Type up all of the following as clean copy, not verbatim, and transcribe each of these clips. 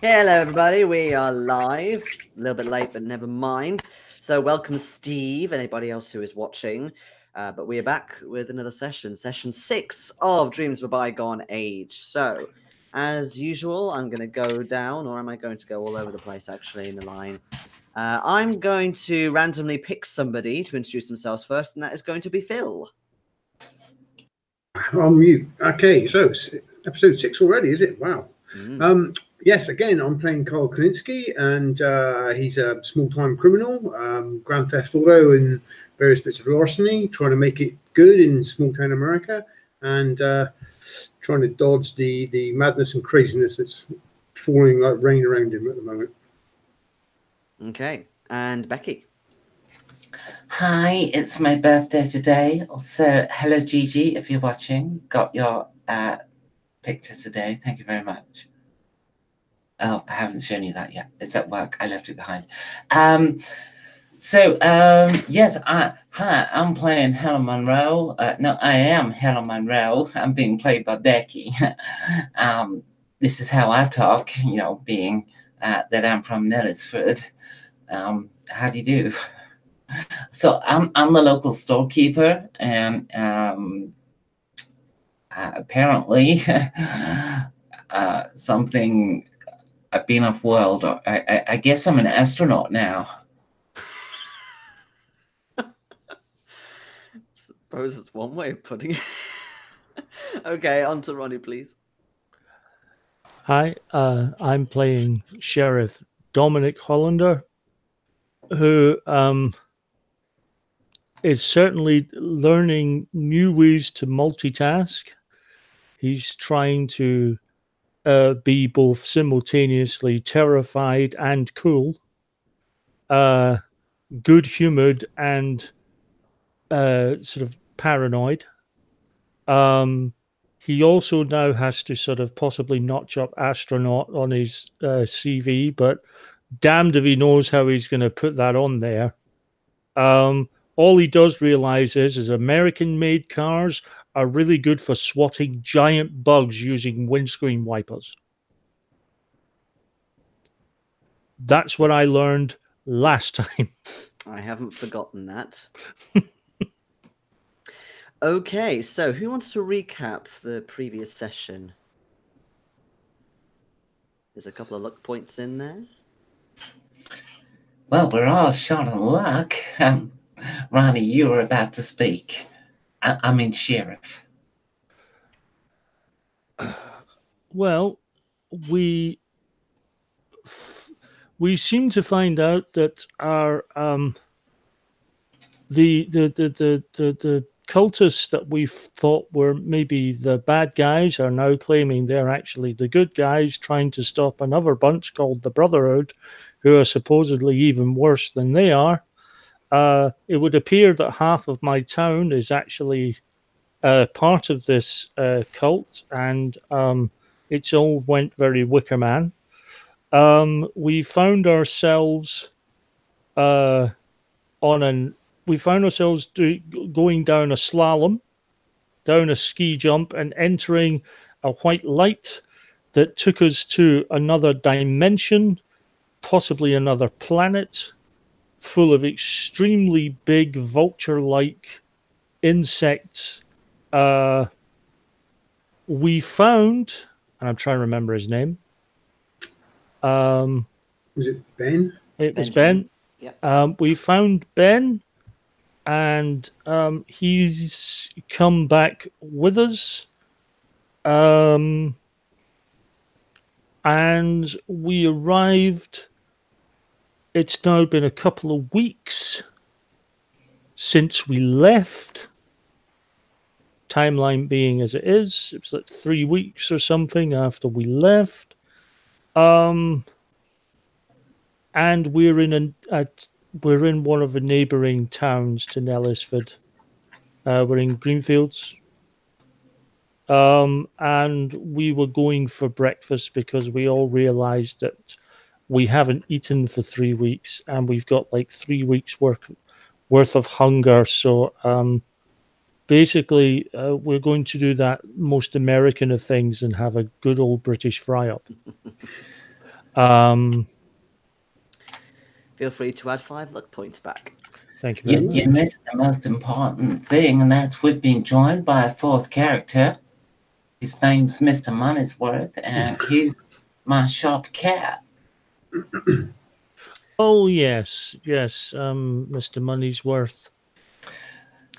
Hello, everybody. We are live. A little bit late, but never mind. So, welcome, Steve, and anybody else who is watching. But we are back with another session 6 of Dreams of a Bygone Age. So, as usual, I'm going to go down, or am I going to go all over the place actually in the line? I'm going to randomly pick somebody to introduce themselves first, and that is going to be Phil. On mute. Okay, so episode 6 already, is it? Wow. Yes, again, I'm playing Kulinski, and he's a small-time criminal, Grand Theft Auto and various bits of larceny, trying to make it good in small-town America, and trying to dodge the madness and craziness that's falling like rain around him at the moment. Okay, and Becky. Hi, it's my birthday today. Also, hello Gigi, if you're watching. Got your picture today. Thank you very much. Oh, I haven't shown you that yet. It's at work. I left it behind. Yes, hi, I'm playing Helen Munroe. No, I am Helen Munroe. I'm being played by Becky. This is how I talk, you know, being that I'm from Nellysford. How do you do? So I'm the local storekeeper, and apparently something. I've been off world. I guess I'm an astronaut now. Suppose it's one way of putting it. Okay, on to Ronnie, please. Hi, I'm playing Sheriff Dominic Hollander, who is certainly learning new ways to multitask. He's trying to be both simultaneously terrified and cool, good-humored and sort of paranoid. He also now has to sort of possibly notch up astronaut on his CV, but damned if he knows how he's going to put that on there. All he does realize is American-made cars are really good for swatting giant bugs using windscreen wipers. That's what I learned last time. I haven't forgotten that. Okay, so who wants to recap the previous session? There's a couple of luck points in there. Well, we're all short on luck. Ronnie, you were about to speak. I mean, Sheriff. Well, we seem to find out that our the cultists that we thought were maybe the bad guys are now claiming they're actually the good guys, trying to stop another bunch called the Brotherhood, who are supposedly even worse than they are. It would appear that half of my town is actually part of this cult, and it's all went very Wicker Man. We found ourselves going down a slalom, down a ski jump, and entering a white light that took us to another dimension, possibly another planet, full of extremely big vulture-like insects. We found, and I'm trying to remember his name. Was it Ben? It was Ben. Yep. We found Ben, and he's come back with us. And we arrived. It's now been a couple of weeks since we left. Timeline being as it is, it was like 3 weeks or something after we left. And we're in one of the neighbouring towns to Nellysford. We're in Greenfields. And we were going for breakfast because we all realised that we haven't eaten for 3 weeks, and we've got like 3 weeks worth of hunger. So basically, we're going to do that most American of things and have a good old British fry-up. Feel free to add 5 luck points back. Thank you very much. You missed the most important thing, and that's we've been joined by a 4th character. His name's Mr. Money'sworth, and he's my shop cat. Oh yes, yes, Mr. Money'sworth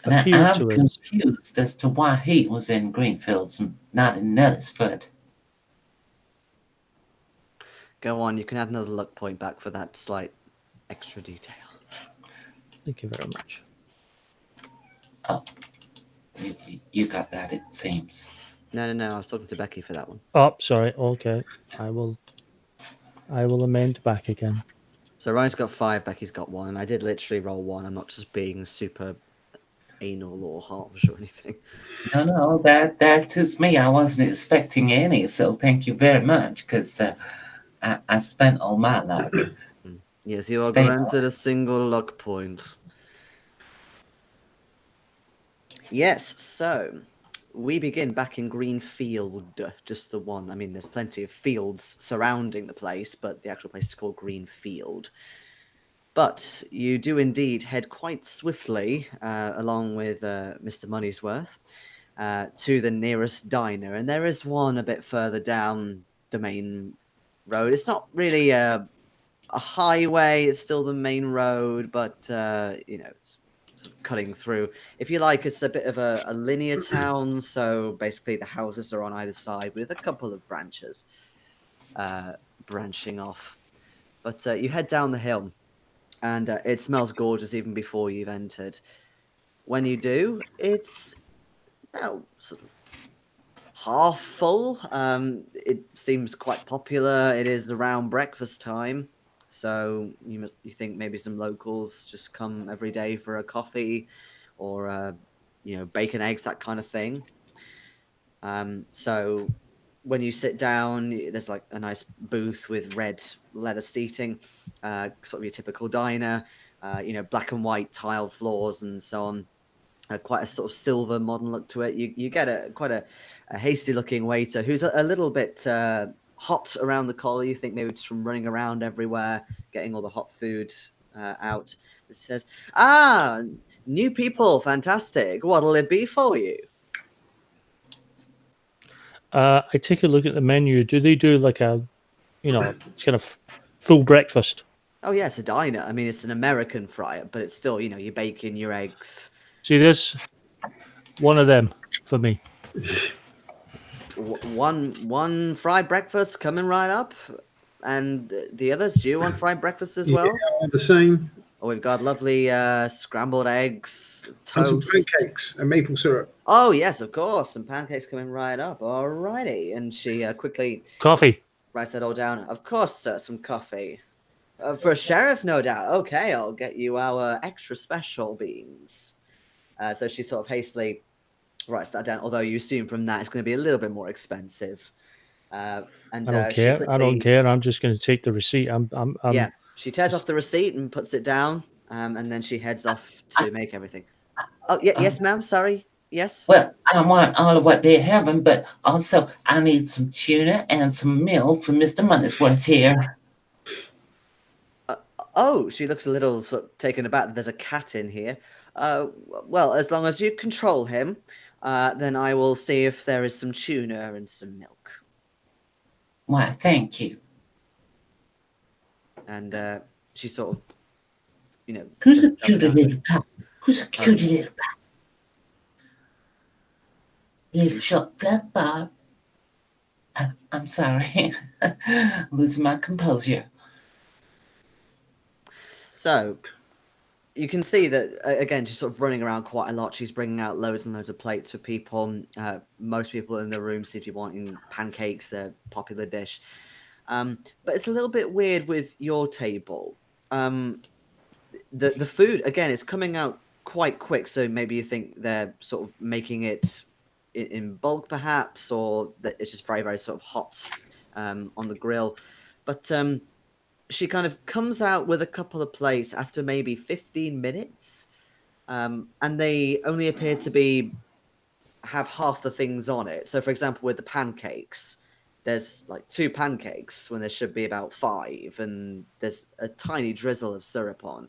Now, appeared I'm to us. confused as to why he was in Greenfields and not in Nellysford. Go on, you can add another luck point back for that slight extra detail. Thank you very much. Oh, you got that, it seems. No, I was talking to Becky for that one. Oh, sorry. Okay, I will amend back again. So Ryan's got 5, Becky's got 1. I did literally roll 1. I'm not just being super anal or harsh or anything. No, that's just me. I wasn't expecting any, so thank you very much, because I spent all my luck. Yes, you are Stay granted a single luck point. Yes, so we begin back in Greenfield, just the one. I mean, there's plenty of fields surrounding the place, but the actual place is called Greenfield. But you do indeed head quite swiftly, along with Mr. Money'sworth, to the nearest diner. And there is one a bit further down the main road. It's not really a highway, it's still the main road, but, it's sort of cutting through. If you like, it's a bit of a linear town, so basically the houses are on either side with a couple of branches branching off. But you head down the hill, and it smells gorgeous even before you've entered. When you do, it's about sort of half full. It seems quite popular. It is around breakfast time, so you think maybe some locals just come every day for a coffee, or bacon, eggs, that kind of thing. So when you sit down, there's like a nice booth with red leather seating, sort of your typical diner. Black and white tiled floors and so on. Quite a sort of silver modern look to it. You get quite a hasty looking waiter who's a little bit hot around the collar. You think maybe just from running around everywhere, getting all the hot food out. It says, new people, fantastic. What'll it be for you? I take a look at the menu. Do they do like it's kind of full breakfast? Oh, yeah, it's a diner. I mean, it's an American fryer, but it's still, your bacon, your eggs. See this? One of them for me. One fried breakfast coming right up. And the others, do you want fried breakfast as well? Yeah, the same. Oh, we've got lovely scrambled eggs, toast. And some pancakes and maple syrup. Oh, yes, of course. Some pancakes coming right up. All righty. And she quickly... Coffee. Writes that all down. Of course, sir, some coffee. For a sheriff, no doubt. Okay, I'll get you our extra special beans. So she sort of hastily writes that down, although you assume from that it's going to be a little bit more expensive. I don't care. I don't care. I'm just going to take the receipt. Yeah, she tears off the receipt and puts it down, and then she heads off to make everything. Oh, yeah, yes, ma'am. Sorry. Yes. Well, I want all of what they're having, but also I need some tuna and some milk for Mr. Money'sworth here. She looks a little sort of taken aback. There's a cat in here. Well, as long as you control him, then I will see if there is some tuna and some milk. Why, thank you. And she sort of, Who's a cute little pup? Who's a cute little pup? Little short fluff bar. I'm sorry. Losing my composure. So you can see that, again, she's sort of running around quite a lot. She's bringing out loads and loads of plates for people. Most people in the room seem to be wanting pancakes, their popular dish. But it's a little bit weird with your table. The food, again, it's coming out quite quick. So maybe you think they're sort of making it in bulk, perhaps, or that it's just very, very sort of hot on the grill. But she kind of comes out with a couple of plates after maybe 15 minutes. And they only appear to have half the things on it. So, for example, with the pancakes, there's like 2 pancakes when there should be about 5, and there's a tiny drizzle of syrup on.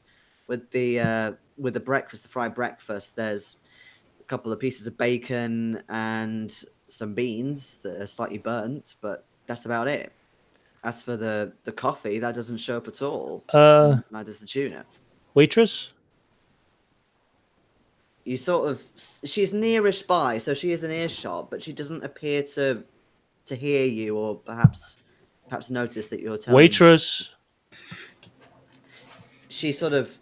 With the breakfast, the fried breakfast, there's a couple of pieces of bacon and some beans that are slightly burnt, but that's about it. As for the coffee, that doesn't show up at all. Neither does the tuna. Waitress? You sort of, she's nearish by, so she is an earshot, but she doesn't appear to hear you, or perhaps notice that you're telling. Waitress. She sort of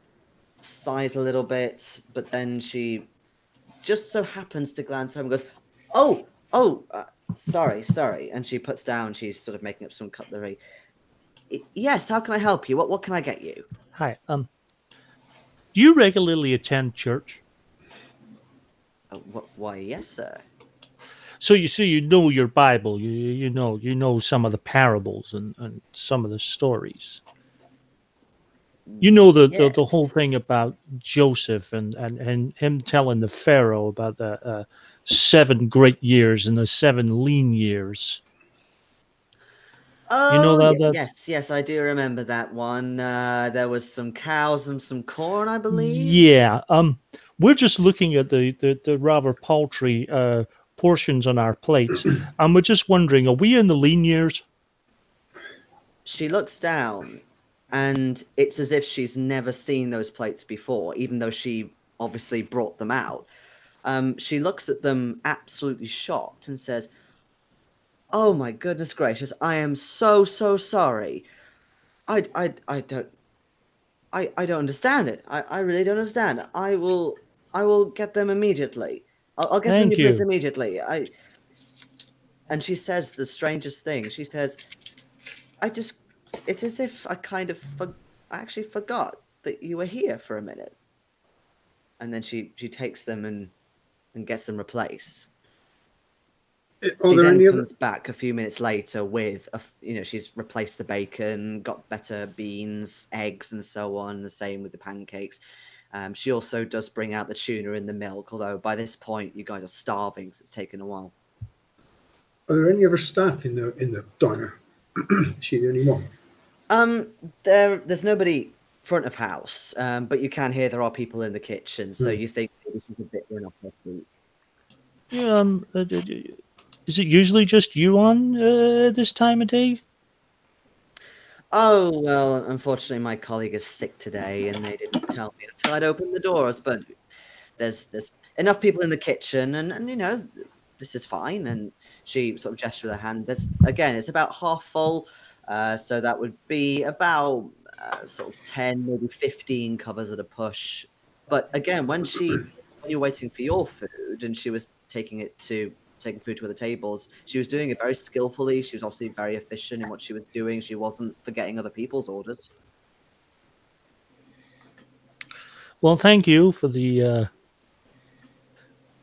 sighs a little bit, but then she just so happens to glance home and goes, "Oh, sorry," and she puts down. She's sort of making up some cutlery. Yes, how can I help you? What can I get you? Hi. Do you regularly attend church? Why, yes, sir. So you know your Bible. You know some of the parables and some of the stories. You know the whole thing about Joseph and him telling the Pharaoh about the 7 great years and the 7 lean years. Oh, you know that? Yes, I do remember that one. There was some cows and some corn, I believe. Yeah. We're just looking at the rather paltry portions on our plates, and we're just wondering, are we in the lean years? She looks down, and it's as if she's never seen those plates before, even though she obviously brought them out. She looks at them absolutely shocked and says, "Oh my goodness gracious! I am so sorry. I don't understand it. I really don't understand. I will get them immediately. I'll get some new plates immediately. And she says the strangest thing. She says, it's as if I kind of I actually forgot that you were here for a minute." And then she takes them and gets them replaced. She then comes back a few minutes later with she's replaced the bacon, got better beans, eggs, and so on. The same with the pancakes. She also does bring out the tuna and the milk, although by this point you guys are starving because it's taken a while. Are there any other staff in the diner? Is she the only one? There's nobody front of house, but you can hear there are people in the kitchen, so you think maybe she's a bit run off her feet. Is it usually just you on this time of day? Oh, well, unfortunately, my colleague is sick today, and they didn't tell me until I'd opened the doors. But there's enough people in the kitchen, and this is fine. And she sort of gestured with her hand. It's about half full, so that would be about sort of 10, maybe 15 covers at a push. But again, when you're waiting for your food, and she was taking food to other tables, she was doing it very skillfully. She was obviously very efficient in what she was doing. She wasn't forgetting other people's orders. Well, thank you for the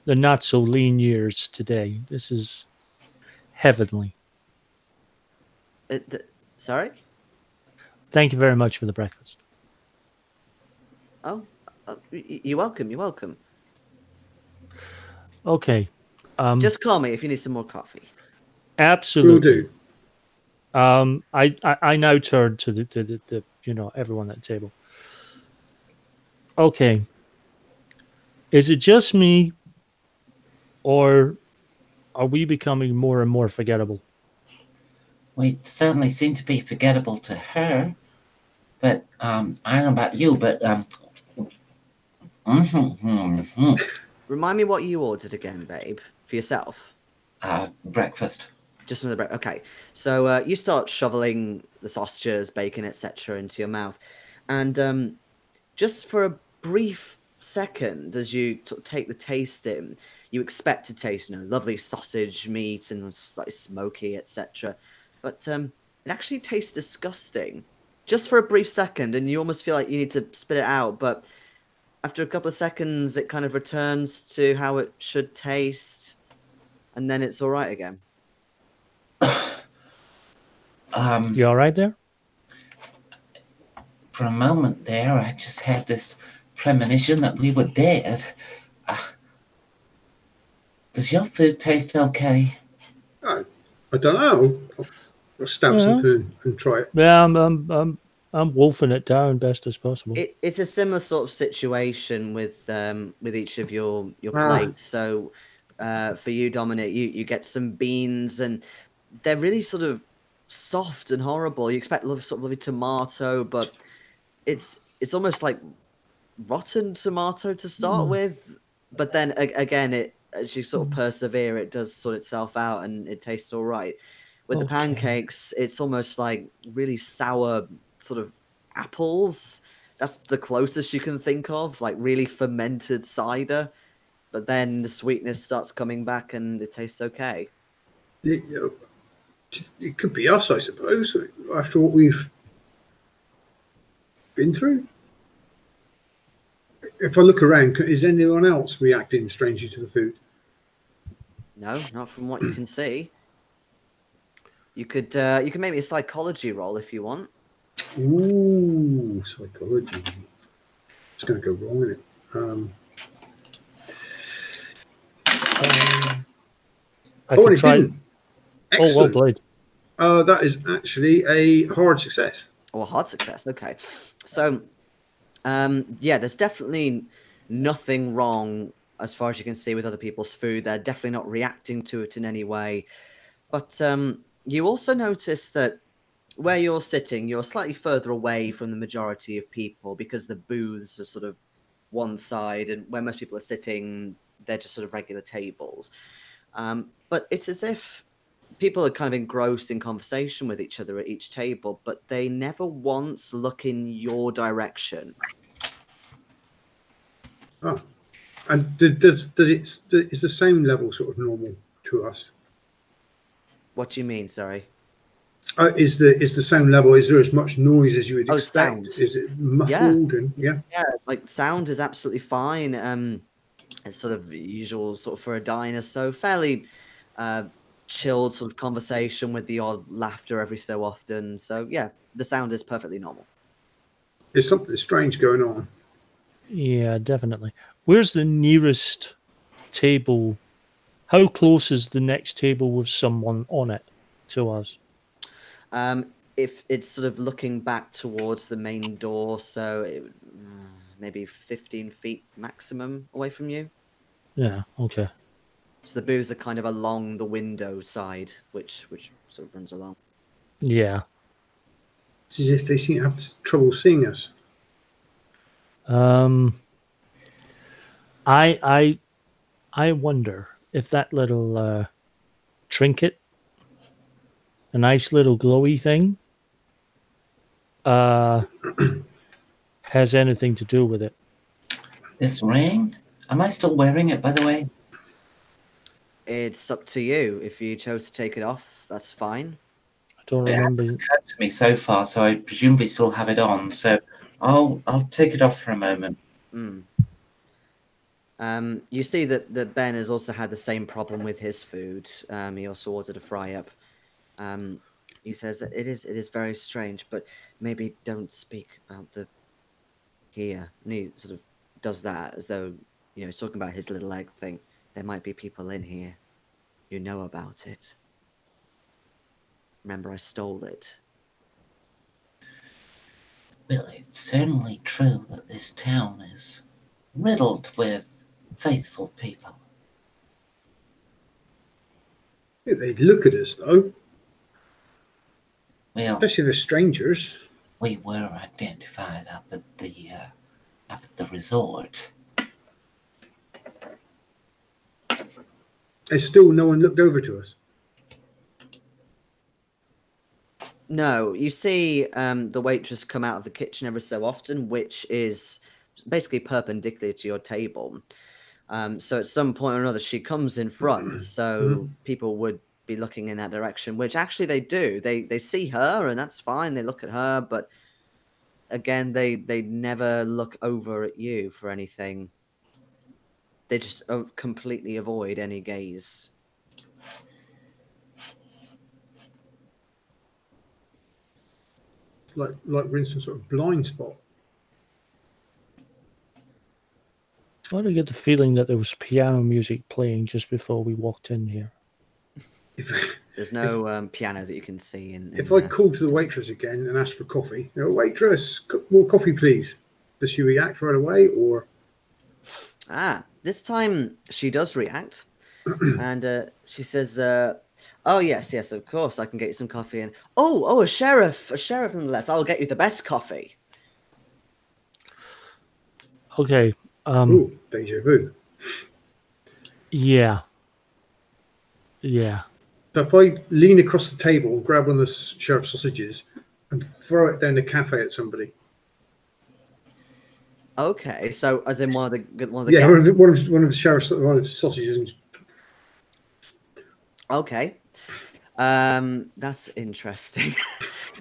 not so lean years today. This is heavenly. Sorry? Thank you very much for the breakfast. Oh, you're welcome. You're welcome. Okay. Just call me if you need some more coffee. Absolutely. Will do. I now turn to the everyone at the table. Okay. Is it just me, or are we becoming more and more forgettable? We certainly seem to be forgettable to her, but I don't know about you, but Remind me what you ordered again, babe, for yourself. Breakfast. Just another breakfast. Okay, so you start shoveling the sausages, bacon, etc., into your mouth, and just for a brief second, as you take the taste in, you expect to taste, lovely sausage meat and slightly smoky, etc. But it actually tastes disgusting, just for a brief second, and you almost feel like you need to spit it out. But after a couple of seconds, it kind of returns to how it should taste, and then it's all right again. You all right there? For a moment there, I just had this premonition that we were dead. Does your food taste okay? I I don't know. I'll stab something and try it. Yeah, I'm wolfing it down best as possible. It's a similar sort of situation with each of your plates. So for you, Dominic, you get some beans, and they're really sort of soft and horrible. You expect sort of lovely tomato, but it's almost like rotten tomato to start with. But then again, as you sort of persevere, it does sort itself out, and it tastes all right. With the pancakes, it's almost like really sour sort of apples. That's the closest you can think of, like really fermented cider. But then the sweetness starts coming back, and it tastes okay. It could be us, I suppose, after what we've been through. If I look around, is anyone else reacting strangely to the food? No, not from what you can see. You can make me a psychology roll if you want. Ooh, psychology. It's going to go wrong, isn't it? I can try. Didn't. Excellent. Oh, well played. That is actually a hard success. Oh, a hard success. Okay. So, yeah, there's definitely nothing wrong as far as you can see with other people's food. They're definitely not reacting to it in any way. But you also notice that where you're sitting, you're slightly further away from the majority of people because the booths are sort of one side, and where most people are sitting, they're just sort of regular tables. But it's as if people are kind of engrossed in conversation with each other at each table, but they never once look in your direction. Oh, and is the same level sort of normal to us? What do you mean? Sorry. Is the sound level? Is there as much noise as you would expect? Sound. Is it muffled? Yeah, like sound is absolutely fine. It's sort of usual sort of for a diner, so fairly chilled sort of conversation with the odd laughter every so often. So yeah, the sound is perfectly normal. There's something strange going on. Yeah, definitely. Where's the nearest table? How close is the next table with someone on it to us? If it's sort of looking back towards the main door, so maybe 15 feet maximum away from you. Yeah, okay. So the booths are kind of along the window side, which sort of runs along. Yeah. It's as if they seem to have trouble seeing us. I wonder if that little trinket, a nice little glowy thing, has anything to do with it. This ring? Am I still wearing it, by the way? It's up to you. If you chose to take it off, that's fine. I don't remember. It hasn't occurred to me so far, so I presumably still have it on. So I'll take it off for a moment. You see that Ben has also had the same problem with his food. He also ordered a fry up. He says that it is very strange, but maybe don't speak about the here. And he sort of does that as though, he's talking about his little egg thing. There might be people in here. You know about it. Remember, I stole it. Well, it's certainly true that this town is riddled with faithful people. Yeah, they look at us though. Well, especially the strangers. We were identified up at the resort. There's still no one looked over to us. No, you see the waitress come out of the kitchen every so often, which is basically perpendicular to your table. So at some point or another, she comes in front, so people would be looking in that direction, which actually they do. They see her, and that's fine. They look at her, but again, they never look over at you for anything. They just completely avoid any gaze. Like we're in some sort of blind spot. Why do I get the feeling that there was piano music playing just before we walked in here? There's no piano that you can see. If I call to the waitress again and ask for coffee, waitress, more coffee, please. Does she react right away, or? This time she does react, and she says, "Oh yes, of course, I can get you some coffee." And a sheriff nonetheless. I'll get you the best coffee. Okay. Ooh, deja vu. Yeah. Yeah. So if I lean across the table, grab one of the sheriff's sausages, and throw it down the cafe at somebody. Okay, so as in one of the yeah, one of the sheriff's sausages. Okay, that's interesting.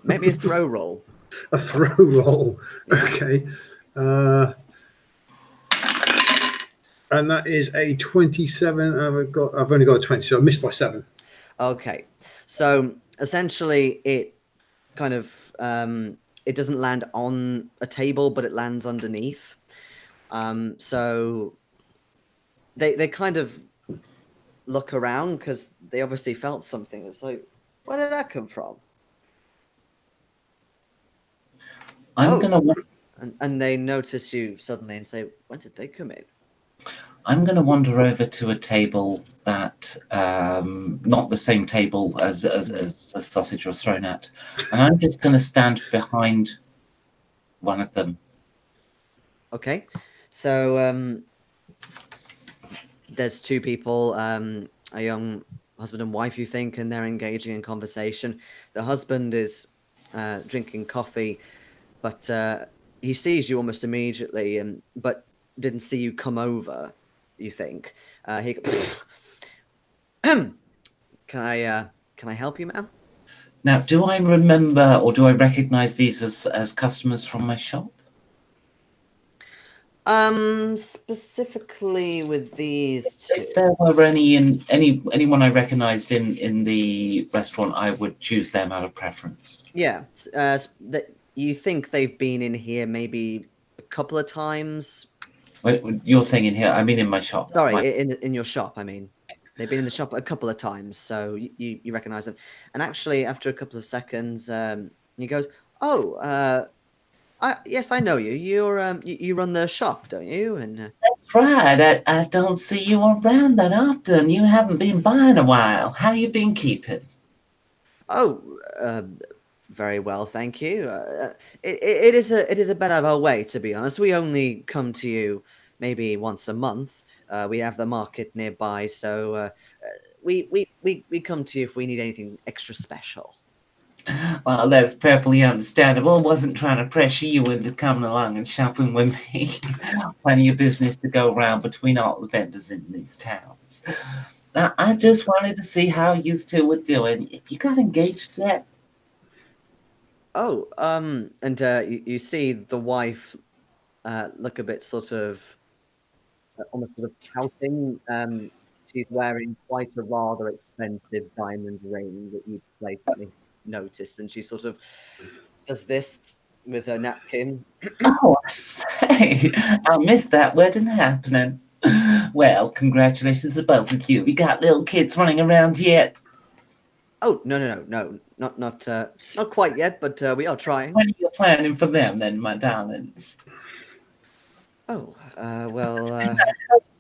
Maybe a throw roll. A throw roll. Yeah. Okay. And that is a 27. I've only got a 20, so I missed by 7. Okay, so essentially it kind of it doesn't land on a table, but it lands underneath. So they kind of look around because they obviously felt something. It's like, where did that come from? And they notice you suddenly and say, when did they come in? I'm going to wander over to a table that, not the same table as the sausage was thrown at, and I'm just going to stand behind one of them. Okay, so there's 2 people, a young husband and wife, you think, and they're engaging in conversation. The husband is drinking coffee, but he sees you almost immediately, but didn't see you come over. You think he can I help you, ma'am? Now, do I remember or do I recognize these as customers from my shop? Specifically with these 2. If there were anyone I recognized in the restaurant, I would choose them out of preference. Yeah, you think they've been in here maybe a couple of times. You're saying in here? I mean in my shop. Sorry, in your shop. I mean, they've been in the shop a couple of times, so you recognize them. And actually, after a couple of seconds, he goes, "Oh, yes, I know you. You run the shop, don't you?" And that's right. I don't see you around that often. You haven't been by in a while. How you been keeping? Oh, very well, thank you. It is a bit of our way, to be honest. We only come to you maybe once a month. We have the market nearby, so we come to you if we need anything extra special. Well, that's perfectly understandable. I wasn't trying to pressure you into coming along and shopping with me. Plenty of business to go around between all the vendors in these towns. Now, I just wanted to see how you 2 were doing. If you got engaged yet? Oh, and you see the wife look a bit sort of almost sort of pouting. She's wearing quite a rather expensive diamond ring that you blatantly noticed, and she sort of does this with her napkin. Oh, I say, I missed that wedding happening. Well, congratulations to both of you. You got little kids running around yet? Oh, no, not quite yet, but we are trying. When are you planning for them, then, my darlings? Oh, well,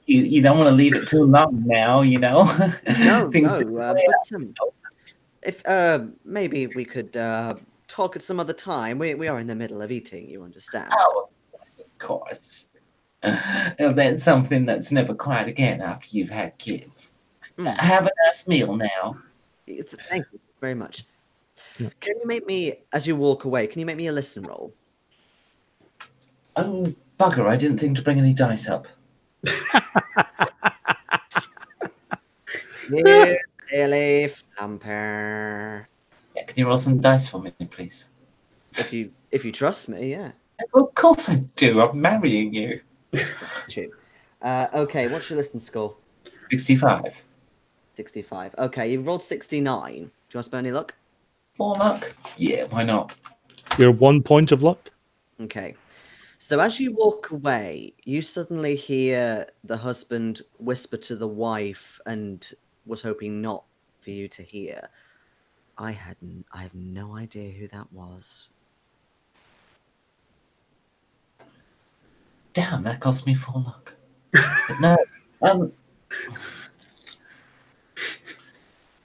you don't want to leave it too long now, you know. No, but if maybe we could talk at some other time. We are in the middle of eating, you understand? Oh, yes, of course. That's something that's never quite again after you've had kids. Have a nice meal now. Thank you very much. Yeah. Can you make me, as you walk away, can you make me a listen roll? Oh, bugger, I didn't think to bring any dice up. You silly flumper. Yeah, can you roll some dice for me, please? If you trust me, yeah. Of course I do. I'm marrying you. True. Okay, what's your listen score? 65. 65. Okay, you've rolled 69. Do you want to spend any luck? More luck? Yeah, why not? You're 1 point of luck. Okay. So as you walk away, you suddenly hear the husband whisper to the wife, and was hoping not for you to hear. I have no idea who that was. Damn, that cost me 4 luck. But no,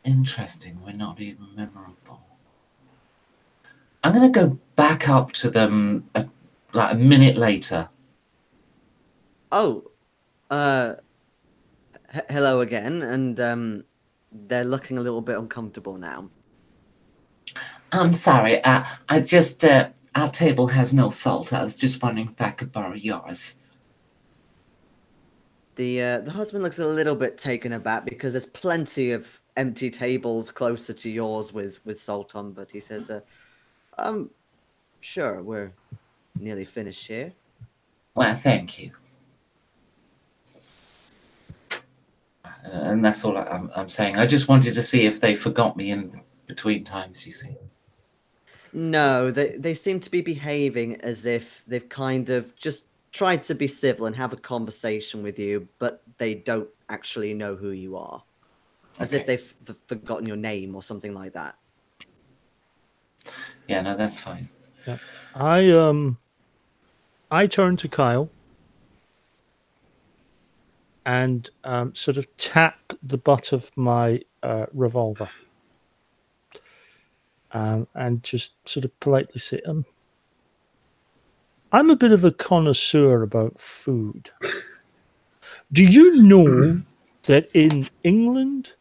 interesting. We're not even memorable. I'm going to go back up to them like a minute later. Oh, hello again, and they're looking a little bit uncomfortable now. I'm sorry. I just our table has no salt. I was just wondering if I could borrow yours. The husband looks a little bit taken aback because there's plenty of empty tables closer to yours with salt on, but he says, sure, we're nearly finished here. Well, thank you. And that's all I'm saying. I just wanted to see if they forgot me in between times, you see. No, they seem to be behaving as if they've kind of just tried to be civil and have a conversation with you, but they don't actually know who you are. As if they've forgotten your name or something like that. Yeah, no, that's fine. Yeah. I turn to Kyle and sort of tap the butt of my revolver. And just sort of politely say, I'm a bit of a connoisseur about food. Do you know that in England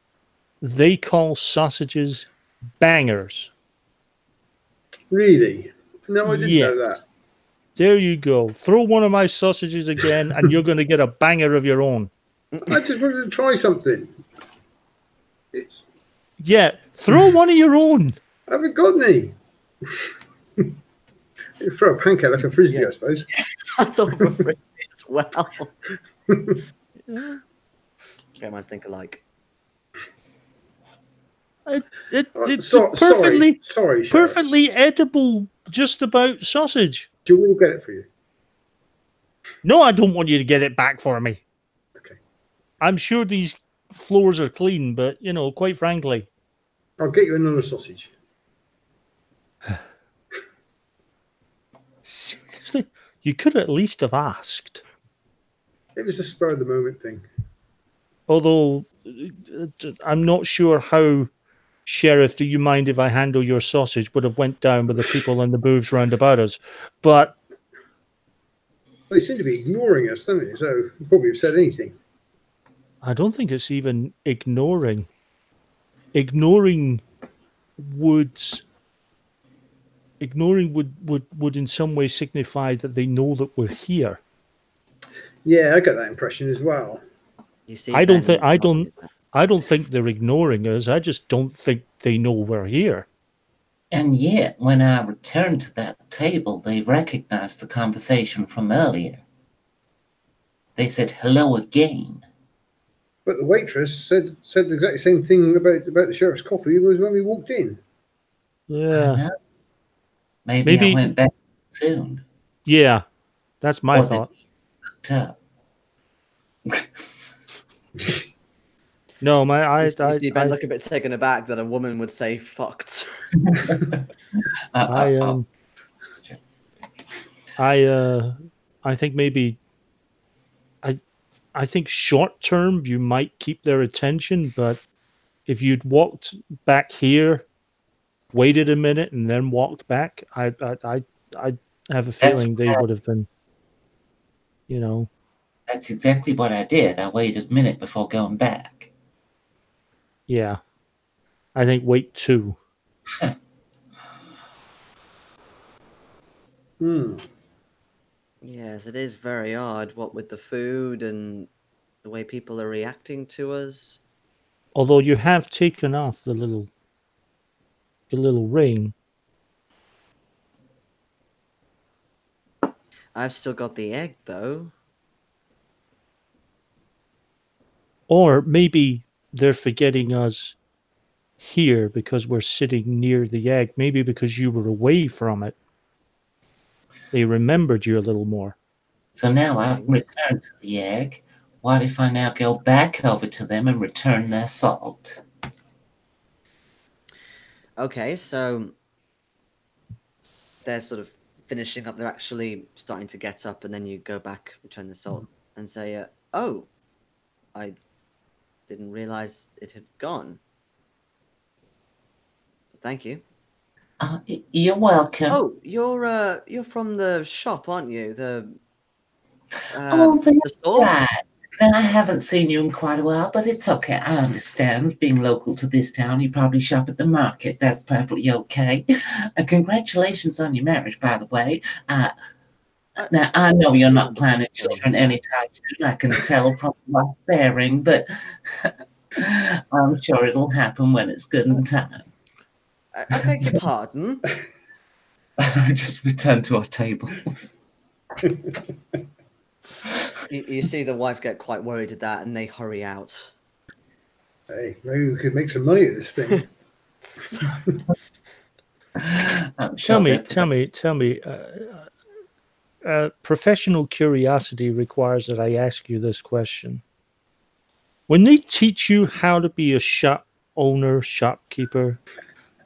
they call sausages bangers? Really? No, I didn't know that. There you go. Throw one of my sausages again, and you're going to get a banger of your own. I just wanted to try something. Yeah, throw one of your own. I haven't got any. You throw a pancake like a frisbee, I suppose. I thought of a frisbee as well. Yeah, mine's think alike. It's sorry, perfectly edible, just about sausage. Do you want me to get it for you? No, I don't want you to get it back for me. Okay. I'm sure these floors are clean, but, quite frankly. I'll get you another sausage. Seriously? You could at least have asked. It was a spur of the moment thing. Although, I'm not sure how, Sheriff, do you mind if I handle your sausage, would have went down with the people in the booths round about us. But they seem to be ignoring us, don't they? So probably have said anything. I don't think it's even ignoring. Ignoring would in some way signify that they know that we're here. Yeah, I got that impression as well. You see, I don't think they're ignoring us. I just don't think they know we're here. And yet, when I returned to that table, they recognized the conversation from earlier. They said hello again. But the waitress said the exact same thing about the sheriff's coffee as when we walked in. Yeah. Maybe I went back soon. Yeah, that's my thought. No, I look a bit taken aback that a woman would say "fucked." I think maybe I think short term you might keep their attention, but if you'd walked back here, waited a minute, and then walked back, I have a feeling they would have been, That's exactly what I did. I waited a minute before going back. Yeah. I think wait 2. Yes, it is very odd, what with the food and the way people are reacting to us. Although you have taken off the little ring. I've still got the egg, though. Or maybe they're forgetting us here because we're sitting near the egg. Maybe because you were away from it. They remembered you a little more. So now I've returned to the egg. What if I now go back over to them and return their salt? Okay, so they're sort of finishing up. They're actually starting to get up, and then you go back, return the salt, and say, "Oh, I didn't realize it had gone. Thank you." You're welcome. Oh, you're from the shop, aren't you? The That's store? right. Now, I haven't seen you in quite a while, but it's okay. I understand. Being local to this town, you probably shop at the market. That's perfectly okay. And congratulations on your marriage, by the way. Now, I know you're not planning children anytime soon. I can tell from my bearing, but I'm sure it'll happen when it's good in time. I beg your pardon? I just returned to our table. You see the wife get quite worried at that, and they hurry out. Hey, maybe we could make some money at this thing. Tell me. Professional curiosity requires that I ask you this question. When they teach you how to be a shop owner, shopkeeper,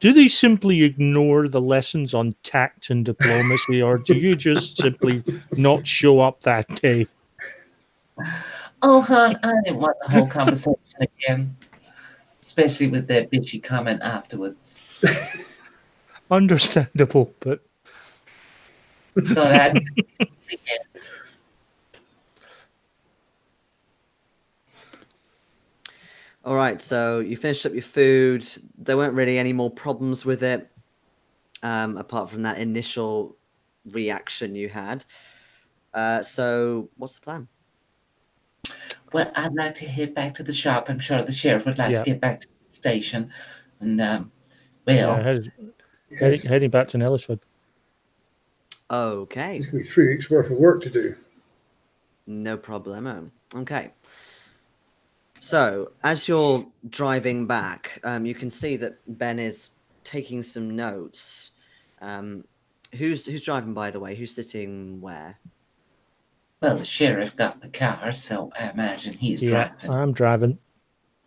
do they simply ignore the lessons on tact and diplomacy, or do you just simply not show up that day? Oh, hon, I didn't want the whole conversation again, especially with that bitchy comment afterwards. Understandable, but Thought I'd All right, so you finished up your food. There weren't really any more problems with it, apart from that initial reaction you had. So what's the plan? Well, I'd like to head back to the shop. I'm sure the sheriff would like to get back to the station. And, heading back to Nellysford. Okay. It's going to be 3 weeks worth of work to do. No problemo. Okay. So as you're driving back, you can see that Ben is taking some notes. Who's driving, by the way? Who's sitting where? Well, the sheriff got the car, so I imagine he's driving. I'm driving.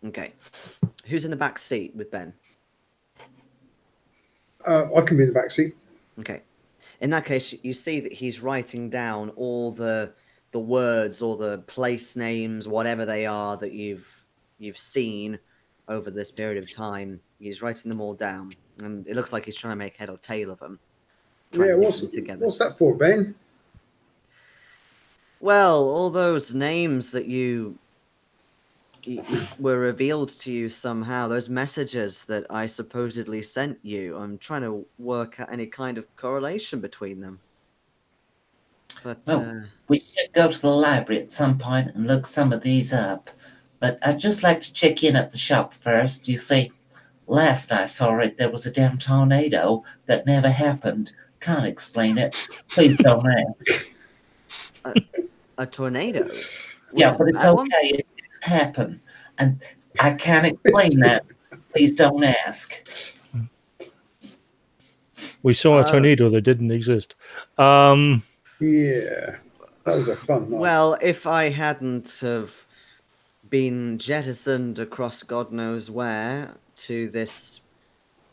Okay. Who's in the back seat with Ben? I can be in the back seat. Okay. In that case, you see that he's writing down all the words or the place names, whatever they are, that you've seen over this period of time. He's writing them all down, and it looks like he's trying to make head or tail of them. Yeah, what's that for, Ben? Well, all those names that you were revealed to you somehow, those messages that I supposedly sent you, I'm trying to work out any kind of correlation between them. But we should go to the library at some point and look some of these up. But I'd just like to check in at the shop first. You see, last I saw it, there was a damn tornado that never happened. Can't explain it. Please don't ask. A tornado? Yeah, but it's okay. It didn't happen. And I can't explain that. Please don't ask. We saw a tornado that didn't exist. Yeah, that was a fun night. Well, if I hadn't have been jettisoned across God knows where to this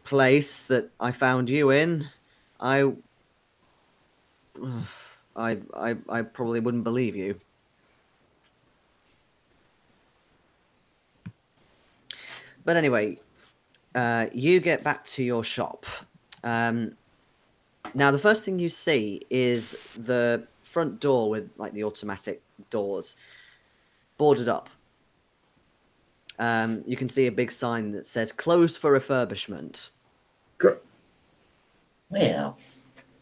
place that I found you in, I probably wouldn't believe you. But anyway, you get back to your shop. Now, the first thing you see is the front door with like the automatic doors boarded up. You can see a big sign that says "Closed for refurbishment." Well,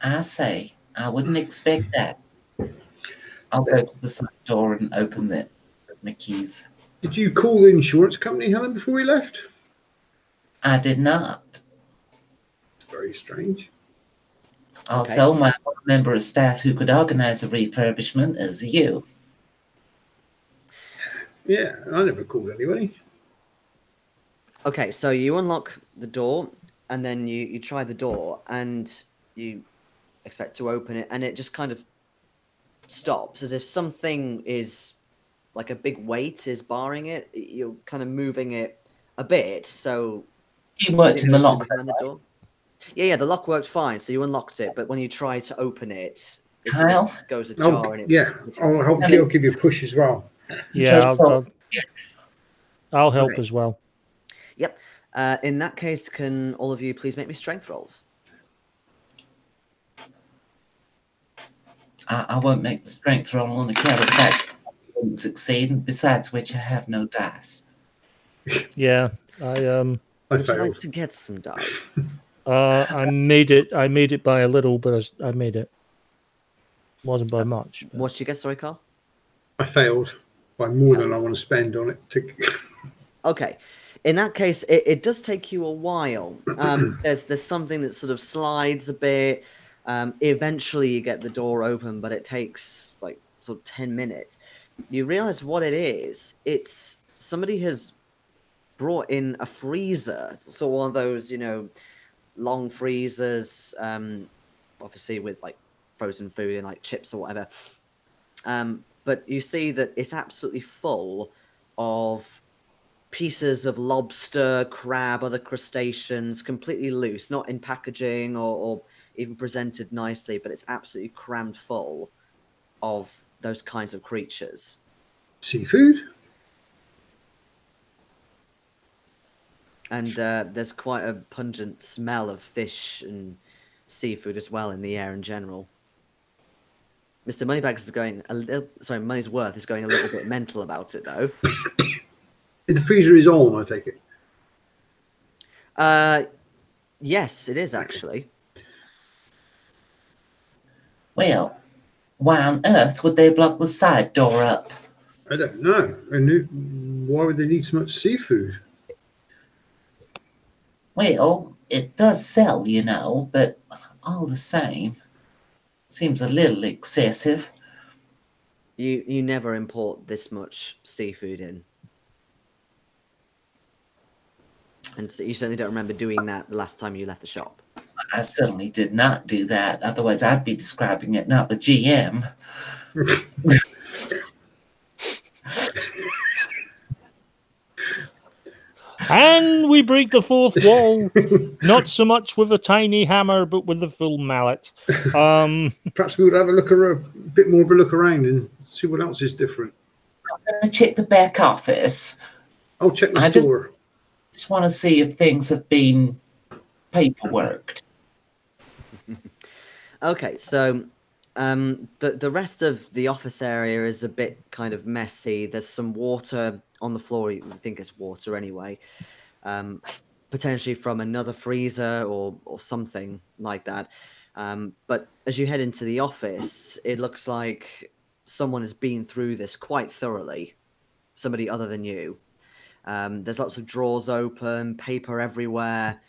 I say, I wouldn't expect that. I'll go to the side door and open it with my keys. Did you call the insurance company, Helen, before we left? I did not. Very strange. Also, my member of staff who could organize a refurbishment is you. Yeah, I never called anybody. Okay, so you unlock the door, and then you try the door, and you expect to open it, and it just kind of stops, as if something is, like a big weight is barring it. You're kind of moving it a bit, so He worked in the lock. Behind the door. Yeah, the lock worked fine, so you unlocked it. But when you try to open it, it sort Kyle? of goes ajar, and it's Yeah, I'll give you a push as well. Yeah, I'll help Okay. as well. Yep. In that case, can all of you please make me strength rolls? I won't make the strength roll on account of the fact I won't succeed, and besides which I have no dice. Yeah, I Would you like to get some dice? I made it by a little, but I made it. Wasn't by much. But... What did you get, sorry, Carl? I failed by more than I want to spend on it. Okay. In that case, it does take you a while. There's something that sort of slides a bit. Eventually, you get the door open, but it takes like sort of 10 minutes. You realize what it is. It's somebody has brought in a freezer. So one of those, long freezers, obviously with like frozen food and like chips or whatever. But you see that it's absolutely full of pieces of lobster, crab, other crustaceans, completely loose, not in packaging or even presented nicely, but it's absolutely crammed full of those kinds of creatures. Seafood? And there's quite a pungent smell of fish and seafood as well in the air in general. Mr. Moneybags is going a little... Sorry, Money's Worth is going a little bit mental about it, though. The freezer is on, I take it. Yes, it is, actually. Well, why on earth would they block the side door up? I don't know. And why would they need so much seafood? Well, it does sell, but all the same, seems a little excessive. You never import this much seafood in. And so you certainly don't remember doing that the last time you left the shop. I certainly did not do that. Otherwise, I'd be describing it, not the GM. And we break the fourth wall, not so much with a tiny hammer, but with a full mallet. Perhaps we would have a bit more of a look around and see what else is different. I'm going to check the back office. I'll check the store. Just want to see if things have been paperworked. Okay, so the rest of the office area is a bit kind of messy. There's some water on the floor. You think it's water anyway. Potentially from another freezer or something like that. But as you head into the office, it looks like someone has been through this quite thoroughly. Somebody other than you. There's lots of drawers open, paper everywhere.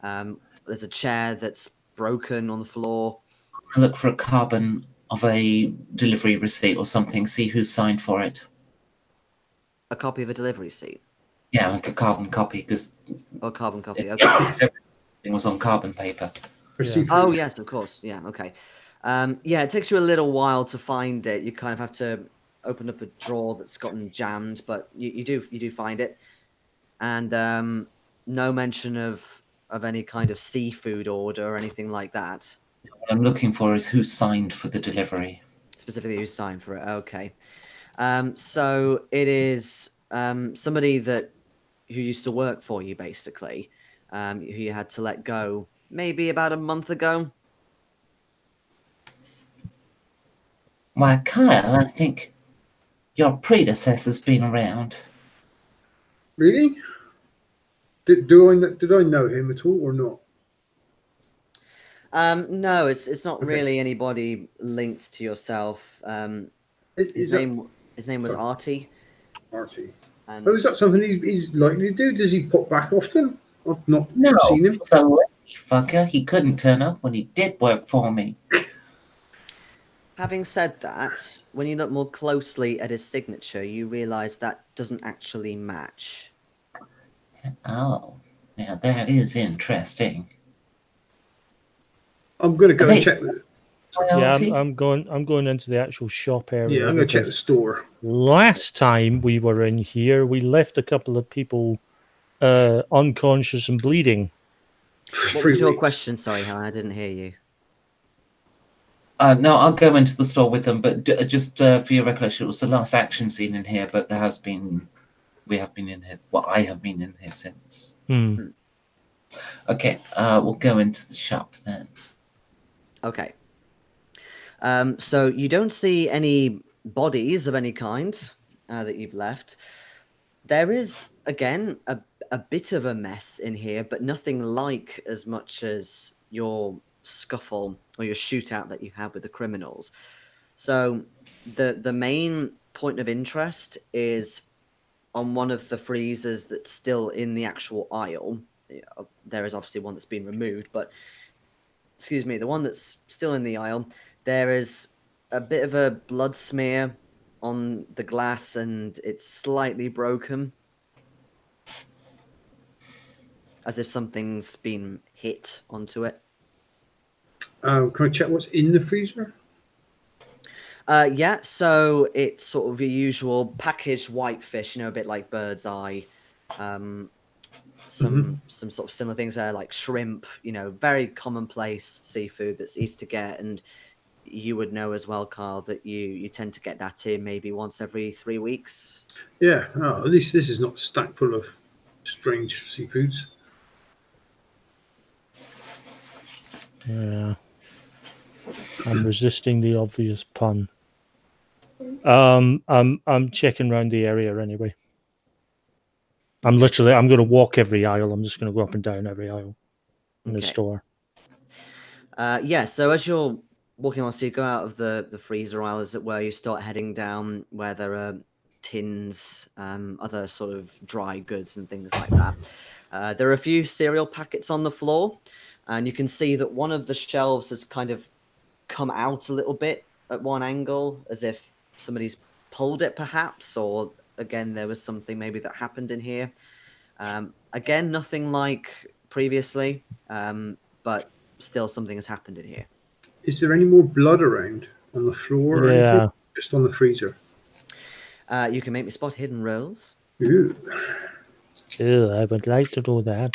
There's a chair that's broken on the floor. I look for a carbon of a delivery receipt or something, see who's signed for it. A copy of a delivery receipt? Yeah, like a carbon copy, because... Oh, carbon copy, okay. Everything was on carbon paper. Yeah. Oh, yes, of course. Yeah, okay. Yeah, it takes you a little while to find it. You kind of have to open up a drawer that's gotten jammed, but you do find it. And no mention of any kind of seafood order or anything like that. What I'm looking for is who signed for the delivery. Specifically who signed for it, okay. So it is somebody who used to work for you, basically, who you had to let go maybe about a month ago. Why, Kyle, I think your predecessor's been around. Really? Did I know him at all or not? No, it's not Okay. really anybody linked to yourself. His name was Artie. Artie. And Oh, is that something he's likely to do? Does he pop back often? I've not seen him. It's a lazy fucker. He couldn't turn up when he did work for me. Having said that, when you look more closely at his signature, you realize that doesn't actually match. Oh, now that is interesting. I'm going to go and check. Yeah, I'm going into the actual shop area. Yeah, I'm going to check the store. Last time we were in here, we left a couple of people unconscious and bleeding. What was your question? Sorry, Helen, I didn't hear you. No, I'll go into the store with them, but just for your recollection, it was the last action scene in here, but we have been in here. Well, I have been in here since. Okay, we'll go into the shop then. Okay. So you don't see any bodies of any kind that you've left. There is, again, a bit of a mess in here, but nothing like as much as your scuffle or your shootout that you had with the criminals. So the main point of interest is on one of the freezers that's still in the actual aisle. There is obviously one that's been removed, but excuse me, the one that's still in the aisle, there is a bit of a blood smear on the glass and it's slightly broken. As if something's been hit onto it. Can I check what's in the freezer? Yeah, so it's sort of your usual packaged whitefish, a bit like bird's eye. Some sort of similar things there, like shrimp, very commonplace seafood that's easy to get. And you would know as well, Carl, that you tend to get that in maybe once every 3 weeks. Yeah, at least this is not stacked full of strange seafoods. Yeah. I'm resisting the obvious pun. I'm checking around the area anyway. I'm going to walk every aisle. I'm just going to go up and down every aisle in the store. Yeah, so as you're walking along, so you go out of the freezer aisle, as it were, you start heading down where there are tins, other sort of dry goods and things like that. There are a few cereal packets on the floor, and you can see that one of the shelves has kind of come out a little bit at one angle, as if somebody's pulled it perhaps, or again, there was something maybe that happened in here. Again, nothing like previously, but still something has happened in here. Is there any more blood around on the floor or anything? Just on the freezer? You can make me spot hidden rolls. Ooh. I would like to do that.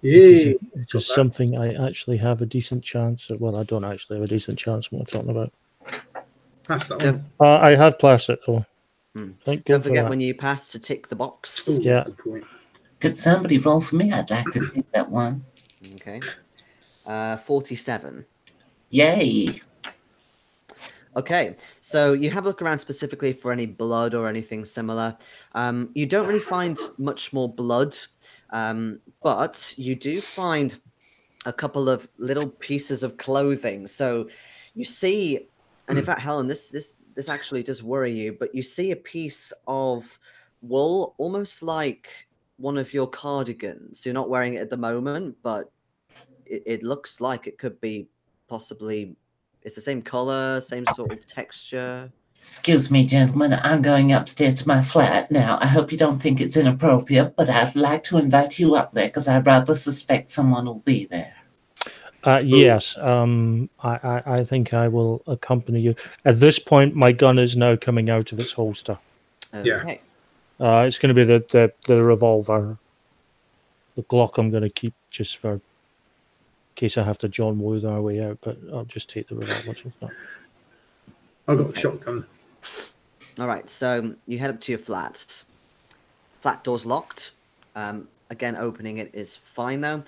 Yay. It is something I actually have a decent chance at. Well, I don't actually have a decent chance what we're talking about. Pass that on. I have passed it, though. Don't forget when you pass to tick the box. Ooh, yeah. Good point. Could somebody roll for me? I'd like to take that one. Okay. 47. Yay. Okay, so you have a look around specifically for any blood or anything similar. You don't really find much more blood, but you do find a couple of little pieces of clothing. So you see, and in fact, Helen, this actually does worry you, but you see a piece of wool, almost like one of your cardigans. You're not wearing it at the moment, but it looks like it could be possibly, it's the same color, same sort of texture. Excuse me, gentlemen, I'm going upstairs to my flat now. I hope you don't think it's inappropriate, but I'd like to invite you up there because I rather suspect someone will be there. Yes, I think I will accompany you. At this point, my gun is now coming out of its holster. Okay. It's going to be the revolver. The Glock I'm going to keep just for case I have to John Woo our way out, but I'll just take the revolver. I've got a shotgun. All right, so you head up to your flat. Flat door's locked. Again, opening it is fine, though.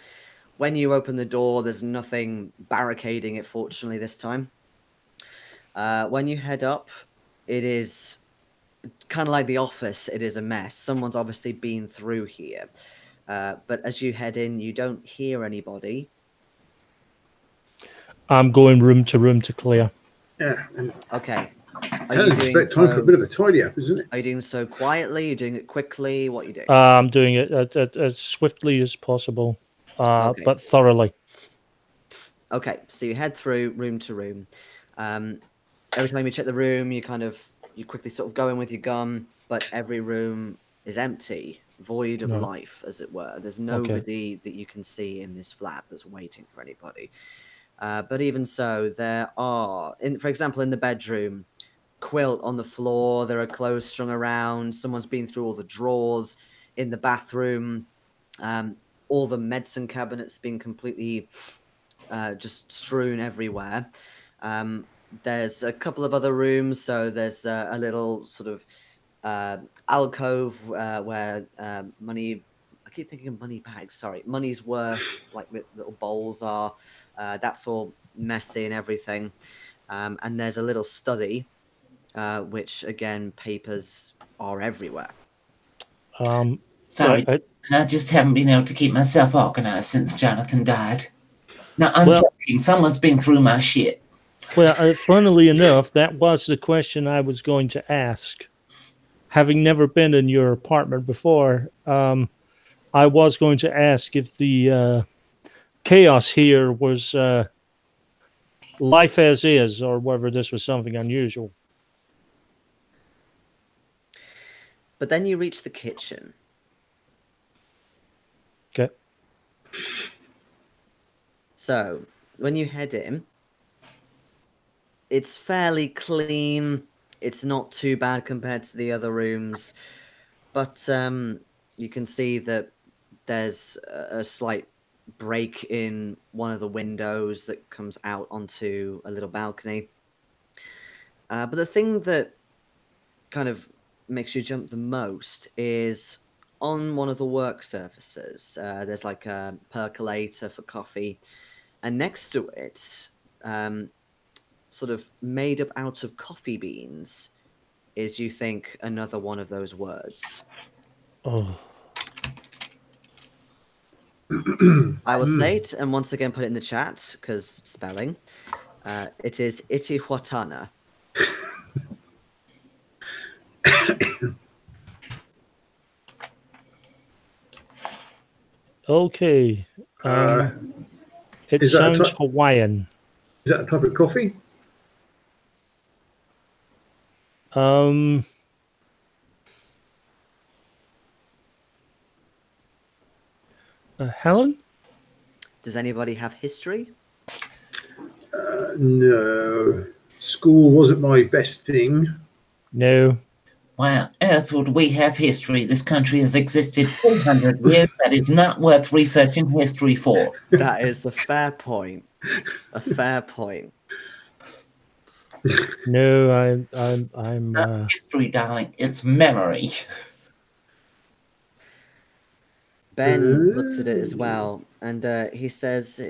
When you open the door, there's nothing barricading it, fortunately, this time. When you head up, it is kind of like the office. It is a mess. Someone's obviously been through here. But as you head in, you don't hear anybody. I'm going room to clear. Yeah. Okay. It's time for a bit of a tidy up, isn't it? Are you doing so quietly? Are you doing it quickly? What are you doing? I'm doing it as swiftly as possible, but thoroughly. Okay, so you head through room to room. Every time you check the room, you quickly sort of go in with your gun, but every room is empty, void of life, as it were. There's nobody that you can see in this flat that's waiting for anybody. But even so, there are, for example, in the bedroom, quilt on the floor, there are clothes strung around, someone's been through all the drawers. in the bathroom. All the medicine cabinets being completely just strewn everywhere. There's a couple of other rooms. So there's a little sort of alcove where money. I keep thinking of money bags. Sorry, money's worth, like little bowls are. That's all messy and everything. And there's a little study, which again, papers are everywhere. Sorry, I just haven't been able to keep myself organized since Jonathan died. No, I'm joking. Someone's been through my shit. Well, funnily enough, that was the question I was going to ask. Having never been in your apartment before, I was going to ask if the chaos here was life as is, or whether this was something unusual. But then you reach the kitchen. Okay. So when you head in, it's fairly clean. It's not too bad compared to the other rooms, but you can see that there's a slight break in one of the windows that comes out onto a little balcony. But the thing that kind of makes you jump the most is on one of the work surfaces. There's like a percolator for coffee, and next to it, sort of made up out of coffee beans, is, you think, another one of those words. Oh. I will say it and once again put it in the chat because spelling. It is Itihuatana. Okay. It sounds Hawaiian. Is that a type of coffee? Helen? Does anybody have history? No. School wasn't my best thing. No. Why on earth would we have history? This country has existed 400 years. That is not worth researching history for. That is a fair point. A fair point. No, I'm It's not history, darling. It's memory. Ben looks at it as well, and he says,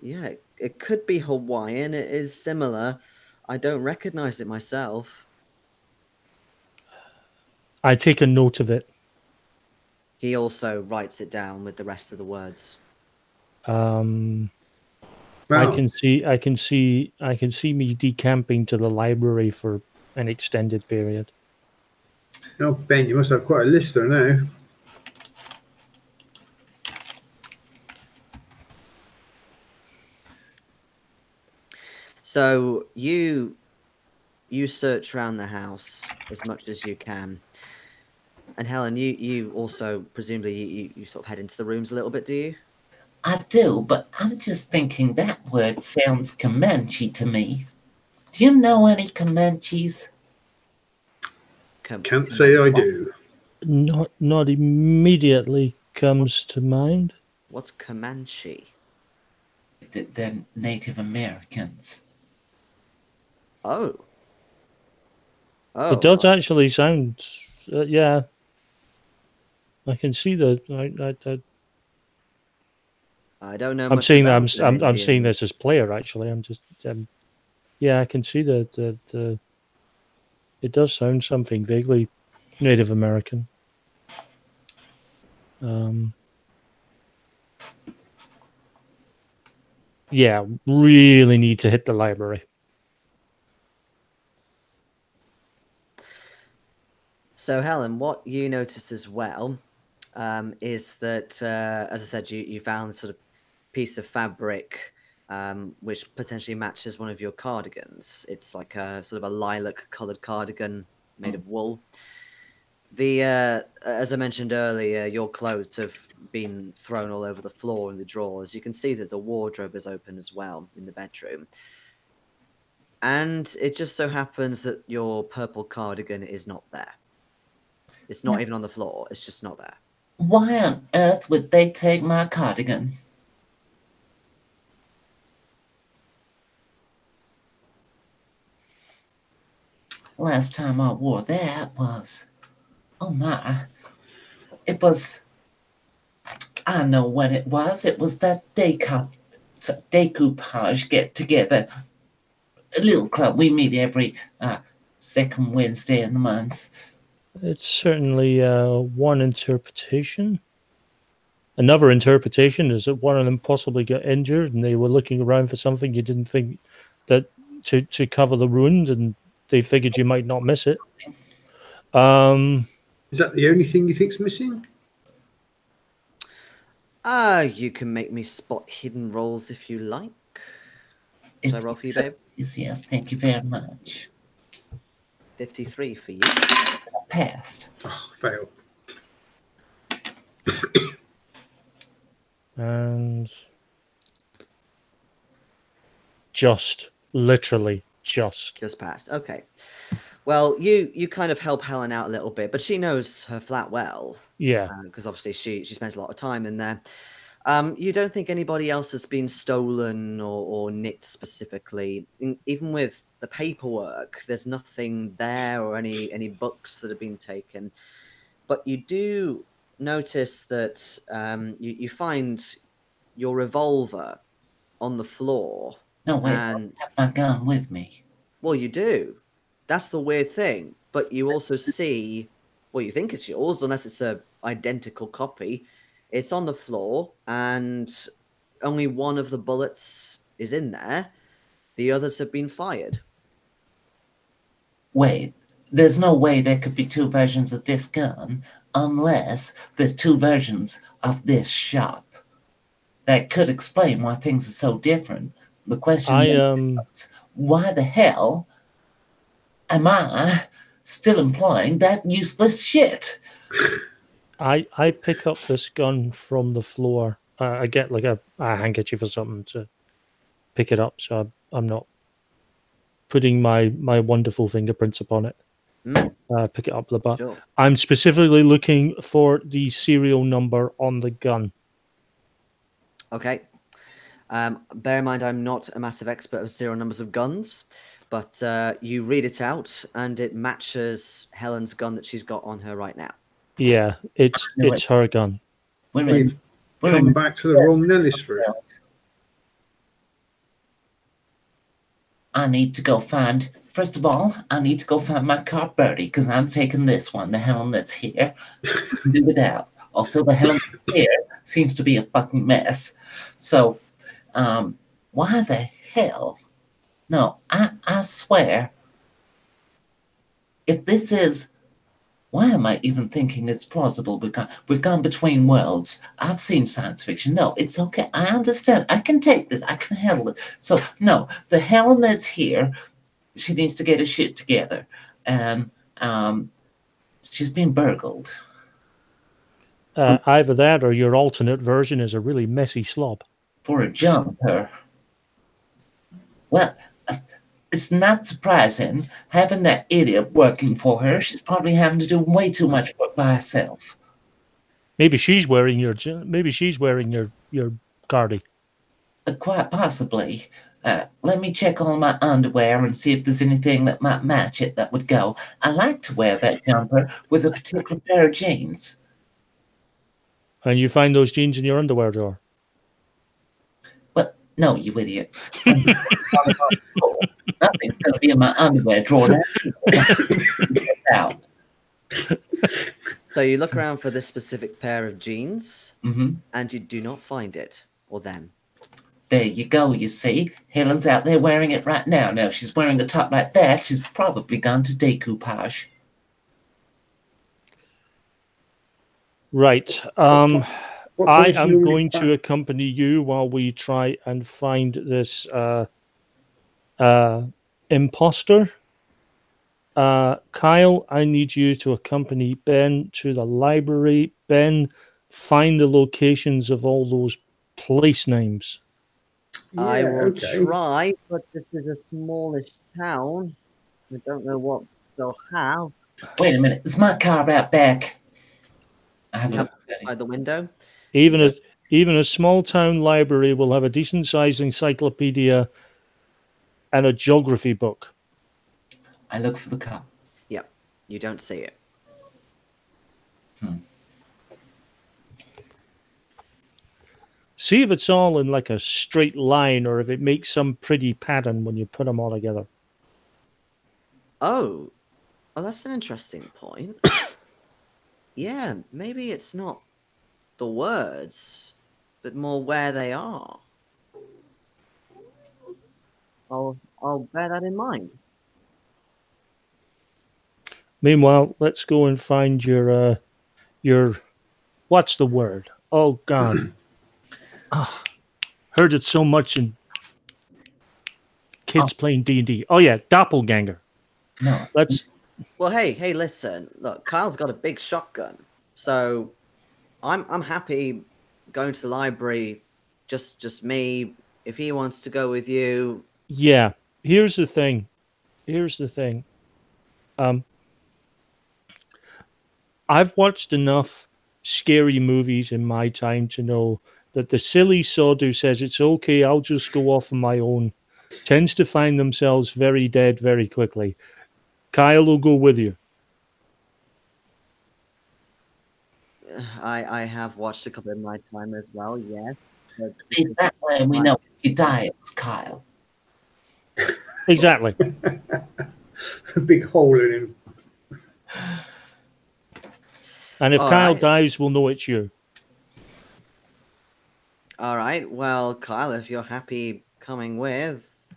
yeah, it could be Hawaiian. It is similar. I don't recognize it myself. I take a note of it. He also writes it down with the rest of the words. Wow. I can see me decamping to the library for an extended period. Oh, Ben, you must have quite a list there now. So you search around the house as much as you can. And Helen, you also presumably you sort of head into the rooms a little bit, do you? I do, but I'm just thinking that word sounds Comanche to me. Do you know any Comanches? Can't say I do. Not immediately comes to mind. What's Comanche? They're Native Americans. Oh. It does actually sound, yeah. I can see that. I don't know. I'm seeing that. I'm seeing this as player. Actually, I'm just. Yeah, I can see that. It does sound something vaguely Native American. Yeah, really need to hit the library. So, Helen, what you notice as well is that, as I said, you found sort of piece of fabric which potentially matches one of your cardigans. It's like a sort of a lilac-coloured cardigan made of wool. As I mentioned earlier, your clothes have been thrown all over the floor in the drawers. You can see that the wardrobe is open as well in the bedroom. And it just so happens that your purple cardigan is not there. It's not even on the floor. It's just not there. Why on earth would they take my cardigan? Last time I wore that was, oh my, it was, I know what it was. It was that decoupage get together, a little club. We meet every second Wednesday in the month. It's certainly one interpretation. Another interpretation is that one of them possibly got injured and they were looking around for something you didn't think that to cover the wound, and they figured you might not miss it. Is that the only thing you think's missing? You can make me spot hidden rolls if you like. Shall I roll for you, babe? Yes, thank you very much. 53 for you. Passed. Oh, fail. And just literally just passed. Okay. Well, you kind of help Helen out a little bit, but she knows her flat well. Yeah. Because obviously she spends a lot of time in there. You don't think anybody else has been stolen or nicked specifically? Even with the paperwork, there's nothing there or any books that have been taken. But you do notice that you find your revolver on the floor. No, wait, and I have my gun with me. Well, you do. That's the weird thing. But you also see, well, you think it's yours, unless it's a identical copy. It's on the floor, and only one of the bullets is in there. The others have been fired. Wait, there's no way there could be two versions of this gun unless there's two versions of this shop. That could explain why things are so different. The question is, why the hell am I still employing that useless shit? I pick up this gun from the floor. I get like a handkerchief or something to pick it up, so I'm not putting my wonderful fingerprints upon it. Pick it up the butt. Sure. I'm specifically looking for the serial number on the gun. Okay. Bear in mind, I'm not a massive expert of serial numbers of guns, but you read it out, and it matches Helen's gun that she's got on her right now. Yeah, it's her gun. We've come back to the wrong Nellysford. I need to go find, first of all, I need to go find my car birdie, because I'm taking this one, the Helen that's here. Do without. Also, the Helen that's here seems to be a fucking mess. So, why the hell? No, I swear, if this is, why am I even thinking it's plausible? We've gone between worlds. I've seen science fiction. No, it's okay. I understand. I can take this. I can handle it. So, no, the Helen that's here, she needs to get her shit together. And she's been burgled. Either that or your alternate version is a really messy slob. For a jumper. Well, it's not surprising having that idiot working for her. She's probably having to do way too much work by herself. Maybe she's wearing your cardi. Quite possibly. Let me check all my underwear and see if there's anything that might match it that would go. I like to wear that jumper with a particular pair of jeans. And you find those jeans in your underwear drawer? Well, no, you idiot. Nothing's going to be in my underwear drawer now. Get out. So you look around for this specific pair of jeans, and you do not find it, or them. There you go, you see. Helen's out there wearing it right now. Now, if she's wearing a top like that, she's probably gone to decoupage. Right. I am going to accompany you while we try and find this imposter. Kyle, I need you to accompany Ben to the library. Ben, find the locations of all those place names. Yeah, I will try, but this is a smallish town. I don't know what they'll have. Wait a minute. It's my car out back. I have a look outside the window. Even a small town library will have a decent sized encyclopedia and a geography book. I look for the cup. Yeah, you don't see it. See if it's all in like a straight line or if it makes some pretty pattern when you put them all together. Oh, that's an interesting point. Yeah, maybe it's not the words, but more where they are. I'll bear that in mind. Meanwhile, let's go and find your what's the word? Oh God. Heard it so much in kids playing D&D. Oh yeah, doppelganger. No. Well, hey, listen. Look, Kyle's got a big shotgun, so I'm happy going to the library. Just me. If he wants to go with you, Yeah. Here's the thing. I've watched enough scary movies in my time to know that the silly sod who says it's okay, I'll just go off on my own, tends to find themselves very dead very quickly. Kyle will go with you. I have watched a couple in my time as well. Yes. But That way we know if you die, it was Kyle. Exactly. A big hole in him. And if All Kyle right. dies, we'll know it's you. All right. Well, Kyle, if you're happy coming with,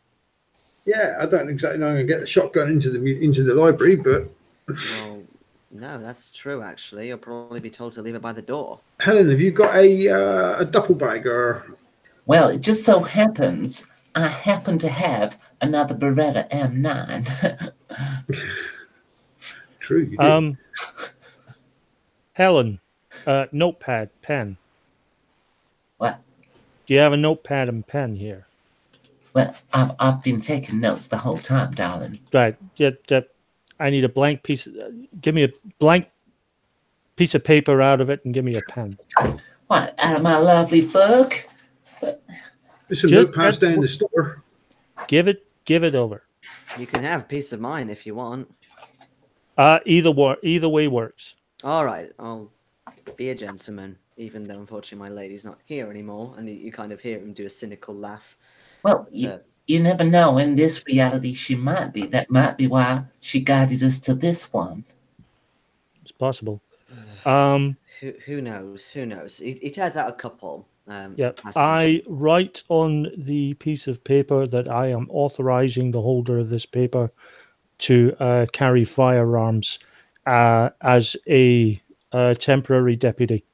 Yeah, I don't exactly know I'm going to get the shotgun into the library, but well, no, that's true. Actually, you'll probably be told to leave it by the door. Helen, have you got a duffel bag or? Well, it just so happens I happen to have another Beretta M9. True, you do. Helen, notepad, pen. What? Do you have a notepad and pen here? Well, I've been taking notes the whole time, darling. Right. I need a blank piece. Give me a blank piece of paper out of it and give me a pen. What, out of my lovely book? There's some notepads down in the store. Give it over. You can have peace of mind if you want. Either way works. All right, I'll be a gentleman, even though unfortunately my lady's not here anymore, and you kind of hear him do a cynical laugh. Well, you never know. In this reality, she might be. That might be why she guided us to this one. It's possible. Who knows? Who knows? He tears out a couple. Yeah, I write on the piece of paper that I am authorizing the holder of this paper to carry firearms as a temporary deputy,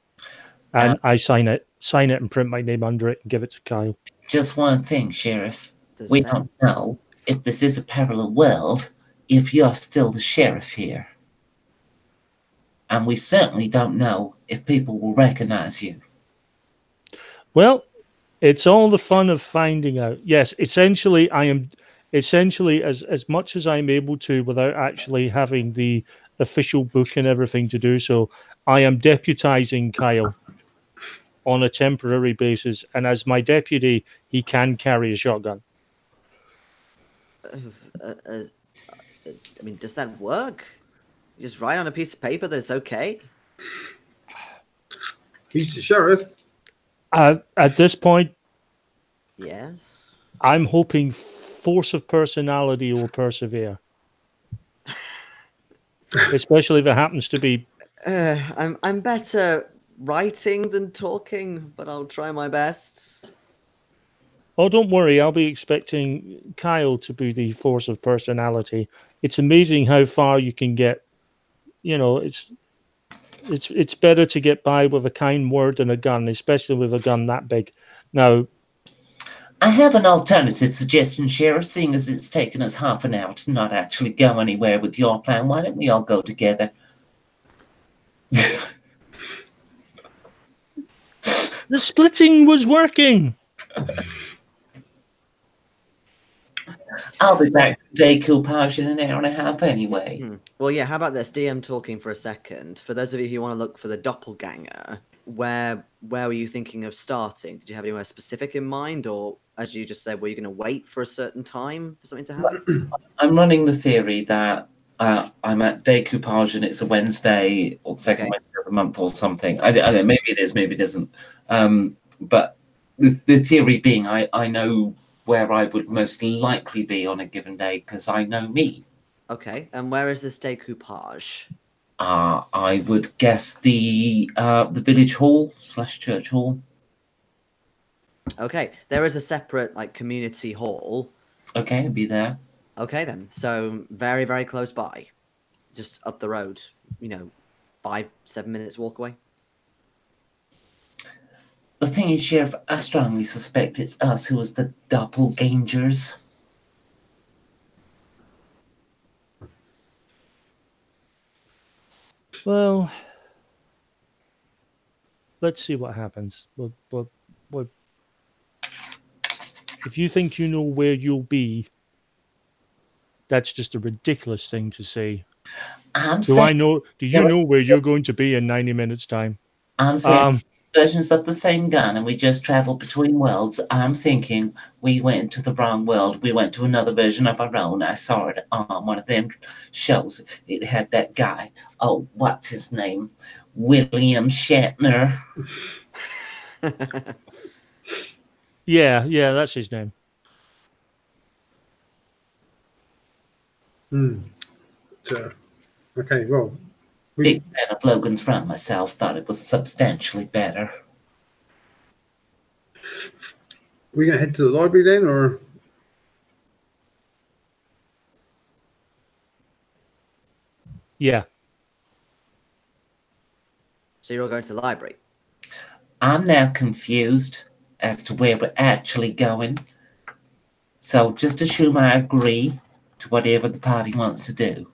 and I sign it and print my name under it and give it to Kyle. Just one thing, Sheriff. We don't know if this is a parallel world, if you're still the sheriff here. And we certainly don't know if people will recognize you. Well, it's all the fun of finding out. Yes, essentially, I am as much as I'm able to without actually having the official book and everything to do so. I am deputizing Kyle on a temporary basis, and as my deputy, he can carry a shotgun. I mean, does that work? You just write on a piece of paper that it's okay? He's the sheriff. At this point, yes. I'm hoping force of personality will persevere. Especially if it happens to be... I'm better writing than talking, but I'll try my best. Oh, don't worry. I'll be expecting Kyle to be the force of personality. It's amazing how far you can get. You know, it's better to get by with a kind word than a gun, especially with a gun that big. Now, I have an alternative suggestion, Sheriff, seeing as it's taken us half an hour to not actually go anywhere with your plan. Why don't we all go together? the splitting was working. I'll be back decoupage in an hour and a half anyway. Well, yeah, how about this? DM talking for a second. For those of you who want to look for the doppelganger, where were you thinking of starting? Did you have anywhere specific in mind, or as you just said, were you going to wait for a certain time for something to happen? I'm running the theory that I'm at decoupage and it's a Wednesday or the second Wednesday of the month or something. I don't know, maybe it is, maybe it isn't. But the theory being I know where I would most likely be on a given day because I know me. Okay, and where is this decoupage? I would guess the village hall / church hall. Okay, there is a separate like community hall. Okay, I'll be there. Okay then, so very, very close by, just up the road, 5-7 minutes walk away. The thing is, Sheriff, I strongly suspect it's us who is the doppelgangers. Well, let's see what happens. But if you think you know where you'll be, that's just a ridiculous thing to say. Do you know where you're going to be in 90 minutes' time? I'm saying versions of the same gun and we just travel between worlds. I'm thinking we went to the wrong world. We went to another version of our own. I saw it on one of them shows. It had that guy. Oh, what's his name? William Shatner. Yeah, that's his name. Okay, well. Big fan of Logan's Run myself. Thought it was substantially better. We going to head to the library then, or? Yeah. So you're all going to the library? I'm now confused as to where we're actually going. So just assume I agree to whatever the party wants to do.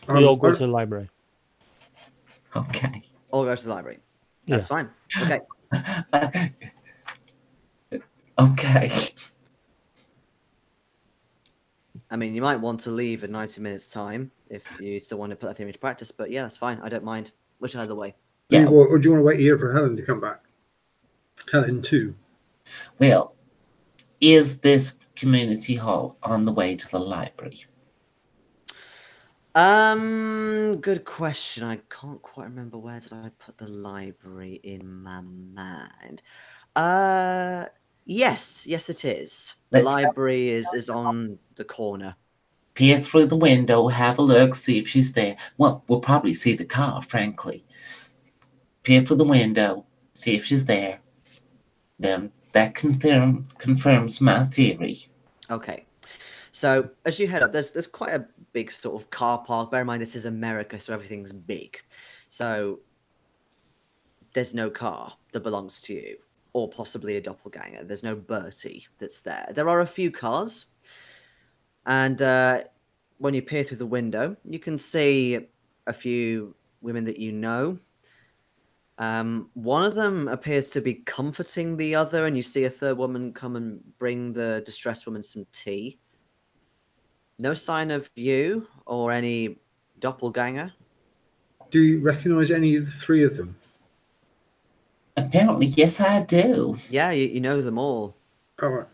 We all go to the library. Okay. All go to the library. That's fine. Okay. Okay. I mean, you might want to leave in 90 minutes' time if you still want to put that theory into practice, but yeah, that's fine. I don't mind which either way. Yeah. Or do you want to wait here for Helen to come back? Helen too. Well, is this community hall on the way to the library? Good question. I can't quite remember where did I put the library in my mind. Yes, it is. The library is on the corner. Peer through the window, have a look, see if she's there. Well, we'll probably see the car, frankly. Peer through the window, see if she's there. Then that confirms my theory. Okay. So as you head up, there's quite a big sort of car park. Bear in mind, this is America, so everything's big. So there's no car that belongs to you, or possibly a doppelganger. There's no Bertie that's there. There are a few cars. And when you peer through the window, you can see a few women that you know. One of them appears to be comforting the other, and you see a third woman come and bring the distressed woman some tea. No sign of you or any doppelganger. Do you recognize any of the three of them? Apparently, yes, I do. Yeah, you know them all. All right.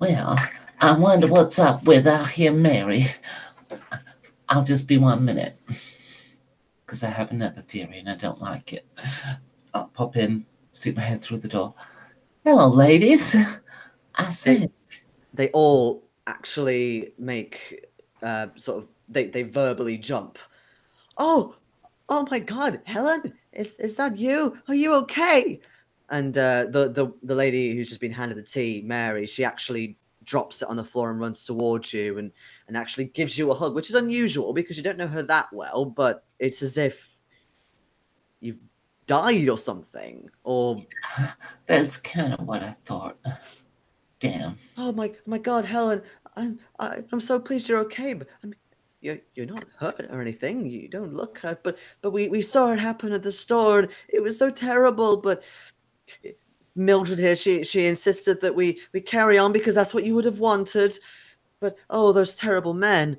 Well, I wonder what's up with our here Mary. I'll just be 1 minute. Because I have another theory and I don't like it. I'll pop in, stick my head through the door. Hello, ladies. I said. They all actually make they verbally jump. Oh my God, Helen, is that you? Are you okay? And the lady who's just been handed the tea, Mary, she actually drops it on the floor and runs towards you and actually gives you a hug, which is unusual because you don't know her that well, but it's as if you've died or something. Or that's kind of what I thought. Damn. Oh my God, Helen, I'm so pleased you're okay, but I mean, you're not hurt or anything. You don't look hurt, but we saw it happen at the store, and it was so terrible. But Mildred here, she insisted that we carry on because that's what you would have wanted. But oh, those terrible men,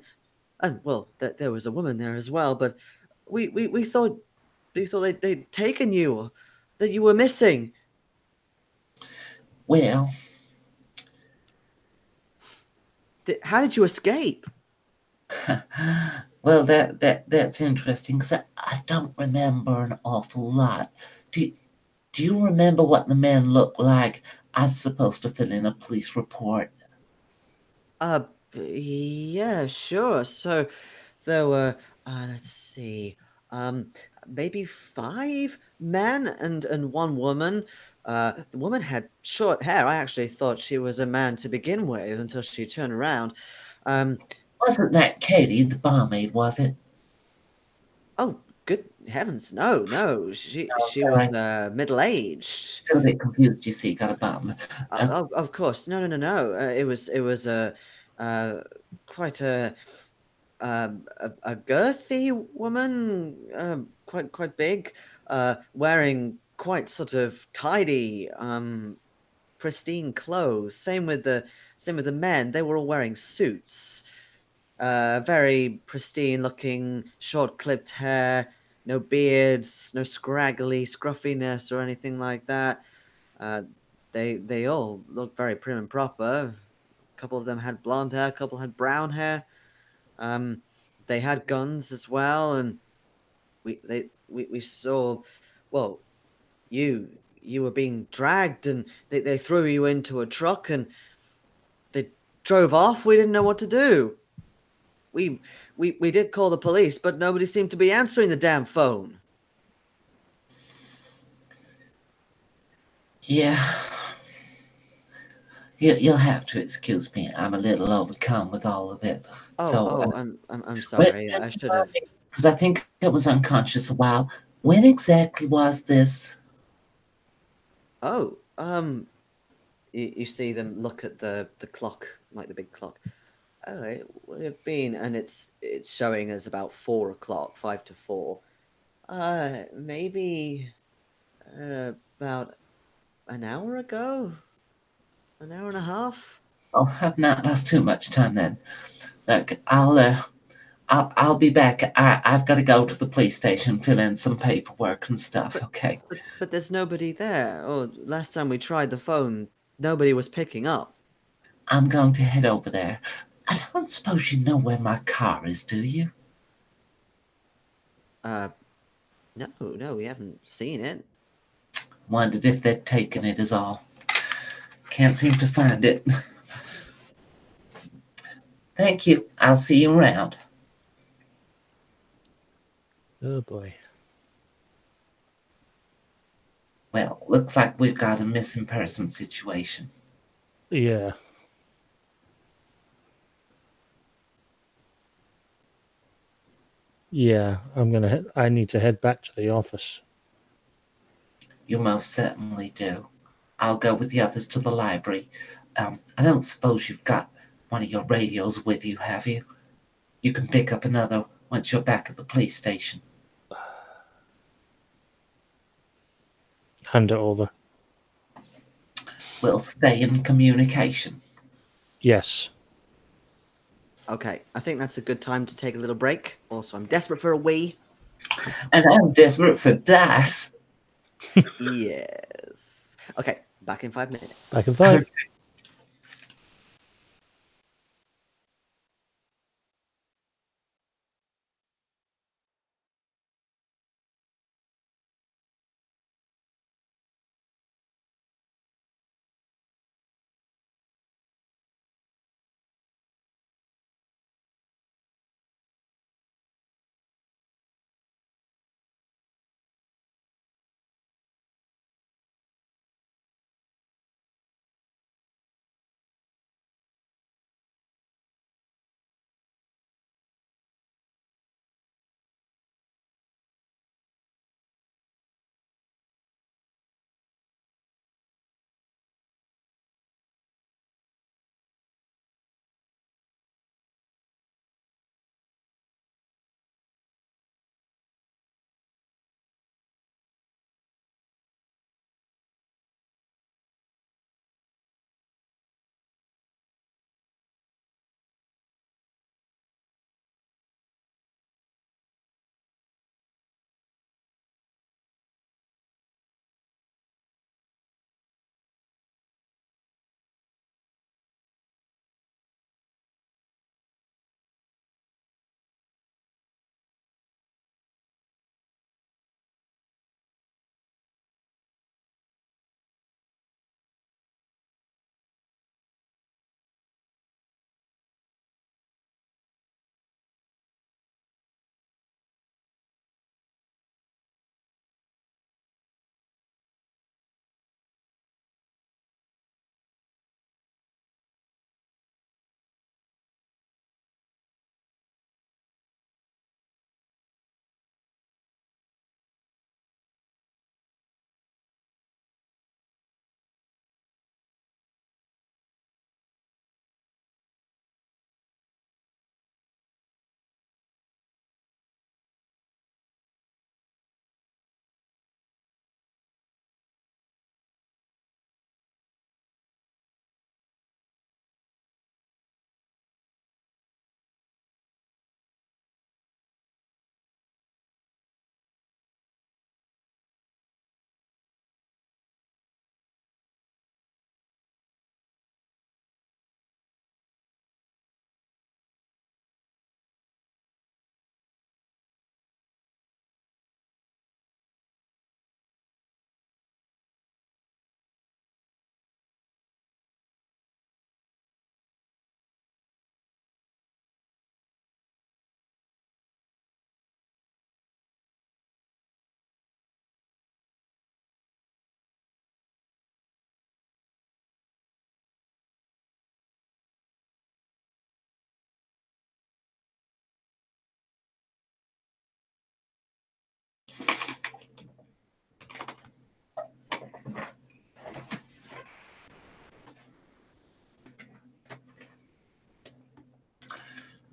and well, there was a woman there as well. But we thought they'd taken you, or that you were missing. Well, How did you escape? well, that's interesting because I don't remember an awful lot. Do you remember what the men looked like? I'm supposed to fill in a police report. Yeah, sure. So there were, let's see, maybe 5 men and 1 woman. The woman had short hair. I actually thought she was a man to begin with until she turned around. Wasn't that Katie, the barmaid, was it? Oh, good heavens, no. She was Sorry. middle-aged. Still a bit confused, you see, got a bum. Of course, no. It was quite a girthy woman, quite big, wearing quite sort of tidy, pristine clothes. Same with the men. They were all wearing suits, very pristine looking, short clipped hair, no beards, no scraggly scruffiness or anything like that. Uh, they all looked very prim and proper. A couple of them had blonde hair, a couple had brown hair. They had guns as well, and we saw. Well, you were being dragged, and they threw you into a truck, and they drove off. We didn't know what to do. We did call the police, but nobody seemed to be answering the damn phone. Yeah. You'll have to excuse me. I'm a little overcome with all of it. I'm sorry. I should have. Because I think I was unconscious a while. When exactly was this? Oh, you see them look at the clock, like the big clock. Oh, it would have been, and it's showing as about 4 o'clock, 5 to 4. Maybe about an hour ago, an hour and a half. Oh, I've not lost too much time then. Look, I'll be back. I've got to go to the police station, fill in some paperwork and stuff. Okay. But there's nobody there. Oh, last time we tried the phone, nobody was picking up. I'm going to head over there. I don't suppose you know where my car is, do you? No, we haven't seen it. Wondered if they'd taken it is all. Can't seem to find it. Thank you. I'll see you around. Oh boy. Well, looks like we've got a missing person situation. Yeah. Yeah, I need to head back to the office. You most certainly do. I'll go with the others to the library. I don't suppose you've got one of your radios with you, have you? You can pick up another once you're back at the police station. Hand it over. We'll stay in communication. Yes. Okay, I think that's a good time to take a little break. Also, I'm desperate for a wee. And I'm desperate for Das. Yes. Okay, back in 5 minutes. Back in 5.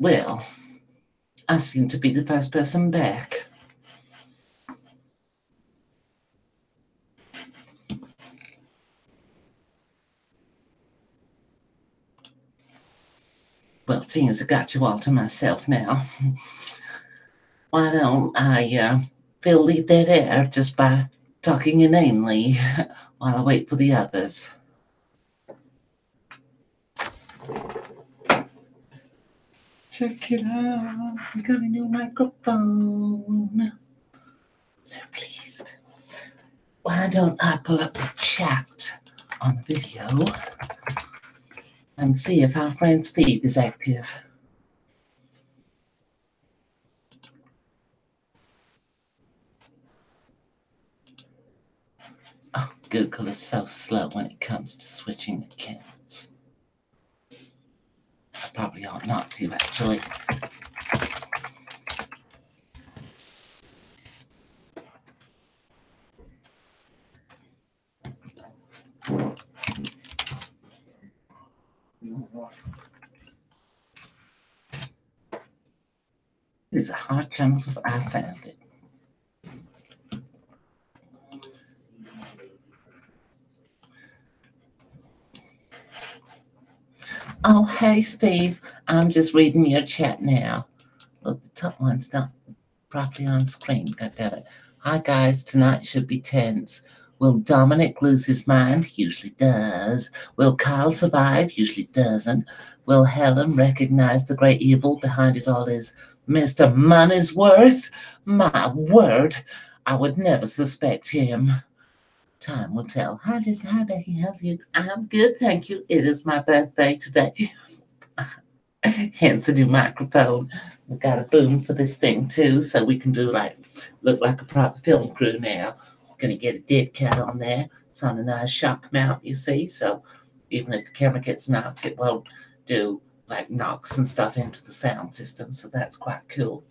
Well, I seem to be the first person back. Well, seeing as I got you all to myself now, why don't I fill the dead air just by talking inanely while I wait for the others? Check it out, I got a new microphone. So pleased. Why don't I pull up the chat on the video and see if our friend Steve is active? Oh, Google is so slow when it comes to switching accounts. I probably ought not to, actually. It's a hard channel if I found it. Oh, hey, Steve. I'm just reading your chat now. Look, the top one's not properly on screen. God damn it. Hi, guys. Tonight should be tense. Will Dominic lose his mind? He usually does. Will Kyle survive? Usually doesn't. Will Helen recognize the great evil behind it all is Mr. Money's-worth? My word, I would never suspect him. Time will tell. Hi, Jason. Hi, Becky. How's you? I'm good, thank you. It is my birthday today. Hence a new microphone. We've got a boom for this thing too, so we can do look like a proper film crew now. Gonna get a dead cat on there. It's on a nice shock mount, you see, so even if the camera gets knocked, it won't do like knocks and stuff into the sound system, so that's quite cool.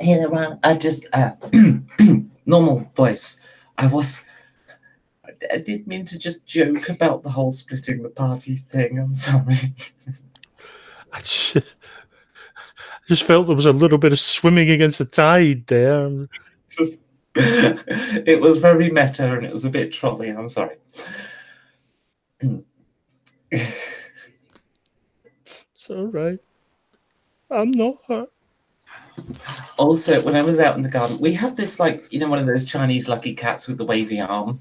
Hey there, Ron. I just normal voice. I didn't mean to just joke about the whole splitting the party thing. I'm sorry. I just felt there was a little bit of swimming against the tide there. It was very meta and it was a bit trolly. I'm sorry. It's all right. I'm not hurt. Also, when I was out in the garden, we have this, one of those Chinese lucky cats with the wavy arm.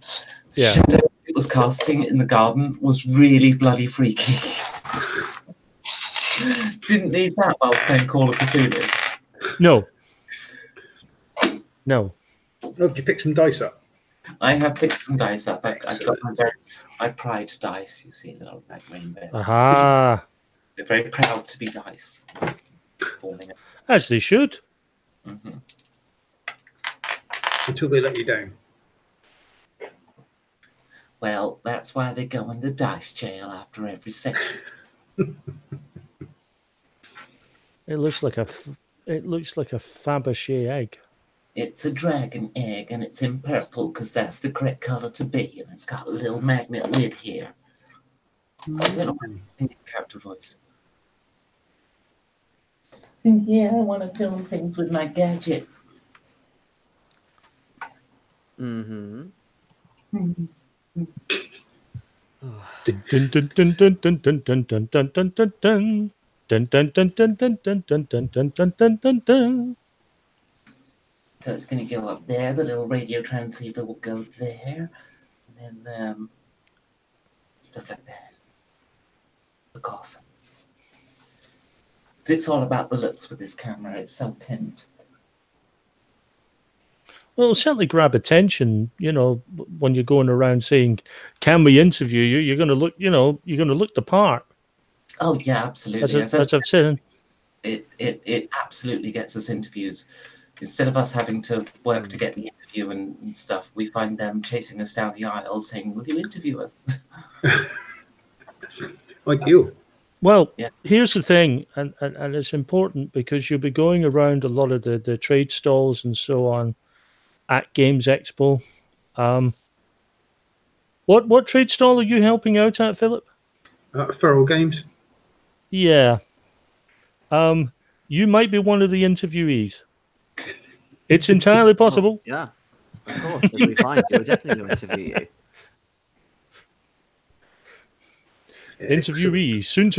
Yeah. Shadow it was casting in the garden was really bloody freaky. Didn't need that while playing Call of Cthulhu. No. No. Oh, did you pick some dice up? I have picked some dice up. I got my pride dice, you see, that are like rainbow. Aha. They're very proud to be dice. As they should. Mm-hmm. Until they let you down. Well, that's why they go in the dice jail after every session. It looks like a Fabergé egg. It's a dragon egg, and it's in purple because that's the correct color to be, and it's got a little magnet lid here. I don't know why I character voice. Yeah, I want to film things with my gadget. Mm-hmm. Dun dun dun dun dun dun dun dun dun dun dun dun dun. Dun dun dun dun dun dun dun dun dun dun dun dun dun. So it's going to go up there. The little radio transceiver will go there, and then stuff like that. Look awesome. It's all about the looks with this camera. It's so pinned. Well, it'll certainly grab attention, when you're going around saying, "Can we interview you?" You're going to look, you're going to look the part. Oh yeah, absolutely. As I've said, it absolutely gets us interviews. Instead of us having to work to get the interview and stuff, we find them chasing us down the aisle saying, "Will you interview us?" Ideal. Well, yeah. Here's the thing, and it's important because you'll be going around a lot of the trade stalls and so on at Games Expo. What trade stall are you helping out at, Philip? Feral Games. Yeah. You might be one of the interviewees. It's entirely possible. Oh, yeah, of course. If we find you, we'll definitely go interview you. Interviewee, soon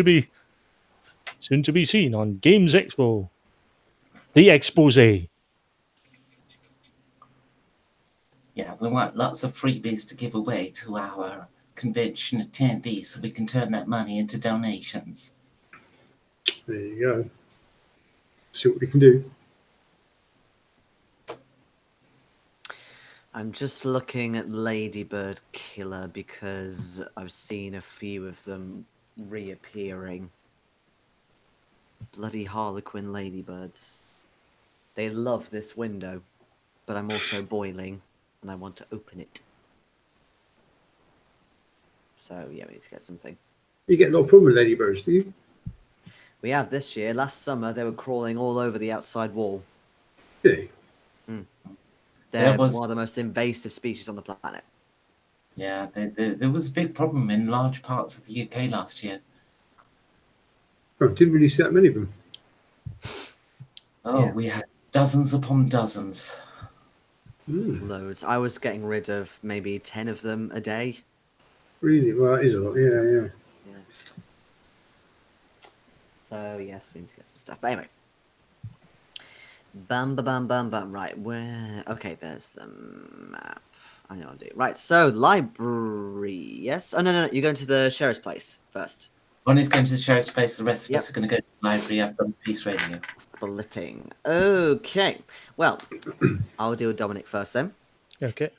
to be seen on Games Expo. The expose. Yeah, we want lots of freebies to give away to our convention attendees so we can turn that money into donations. There you go. See what we can do. I'm just looking at Ladybird Killer because I've seen a few of them reappearing. Bloody Harlequin Ladybirds. They love this window, but I'm also boiling and I want to open it. So, yeah, we need to get something. You get no problem with ladybirds, do you? We have this year. Last summer, they were crawling all over the outside wall. Yeah. They're one of the most invasive species on the planet. Yeah, there was a big problem in large parts of the UK last year. Oh, didn't really see that many of them. Oh, Yeah. we had dozens upon dozens. Loads. I was getting rid of maybe 10 of them a day. Really? Well, that is a lot. Yeah. So, yes, we need to get some stuff. But anyway. Bam, bam, bam, bam. Right, where... Okay, there's the map. I know what to do. Right, so, library. Yes? Oh, no. You're going to the sheriff's place first. Ronnie's going to the sheriff's place. The rest of us are going to go to the library after Peace Radio. Splitting. Okay. Well, I'll deal with Dominic first then. Okay.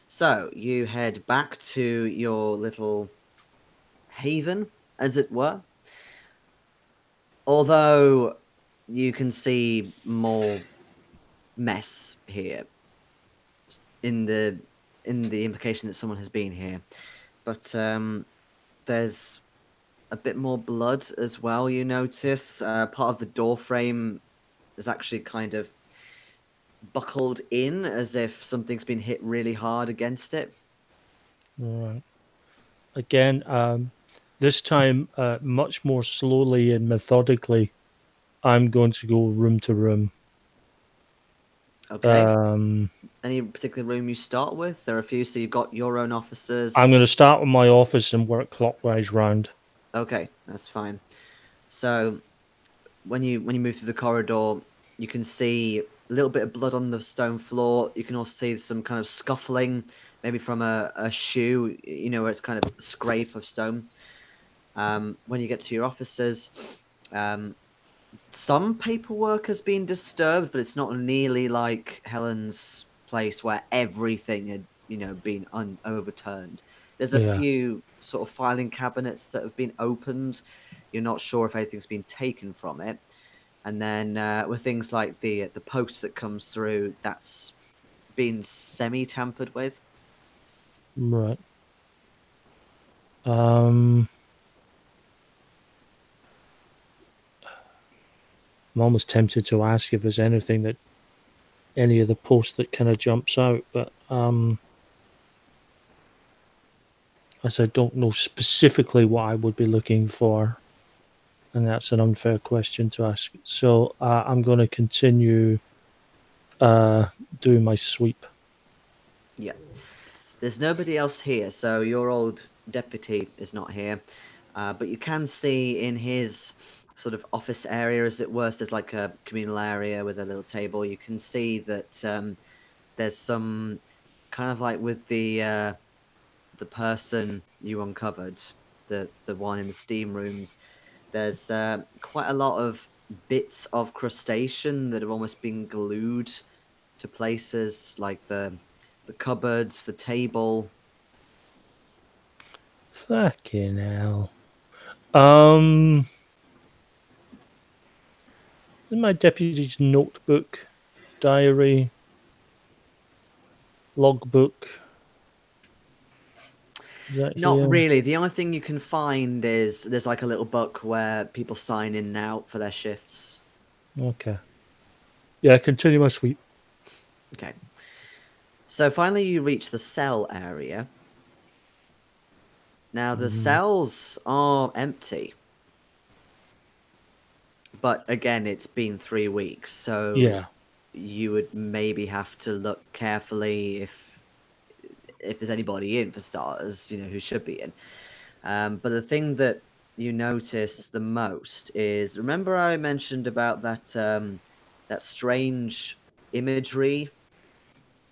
So, you head back to your little haven, as it were. Although you can see more mess here in the implication that someone has been here. But there's a bit more blood as well, you notice. Part of the door frame is actually kind of buckled in as if something's been hit really hard against it. Right. Again, this time much more slowly and methodically, I'm going to go room to room. Okay. Any particular room you start with? There are a few, so you've got your own officers. I'm going to start with my office and work clockwise round. Okay, that's fine. So when you move through the corridor, you can see a little bit of blood on the stone floor. You can also see some kind of scuffling, maybe from a shoe, you know, where it's kind of a scrape of stone. When you get to your officers, some paperwork has been disturbed, but it's not nearly like Helen's place where everything had, you know, been overturned. There's a few sort of filing cabinets that have been opened. You're not sure if anything's been taken from it. And then with things like the post that comes through, that's been semi-tampered with. Right. I'm almost tempted to ask if there's anything that any of the posts that kind of jumps out, but as I don't know specifically what I would be looking for, and that's an unfair question to ask. So I'm going to continue doing my sweep. Yeah. There's nobody else here, so your old deputy is not here. But you can see in his sort of office area, as it were, so there's like a communal area with a little table. You can see that there's some kind of like with the person you uncovered, the one in the steam rooms. There's quite a lot of bits of crustacean that have almost been glued to places, like the cupboards, the table. Fucking hell. In my deputy's notebook, diary, logbook. Not really. The only thing you can find is there's like a little book where people sign in and out for their shifts. Okay. Yeah, continue my sweep. Okay. So finally you reach the cell area. Now the cells are empty. But again, it's been 3 weeks, so Yeah. you would maybe have to look carefully if there's anybody in, for starters, who should be in. But the thing that you notice the most is, remember I mentioned about that strange imagery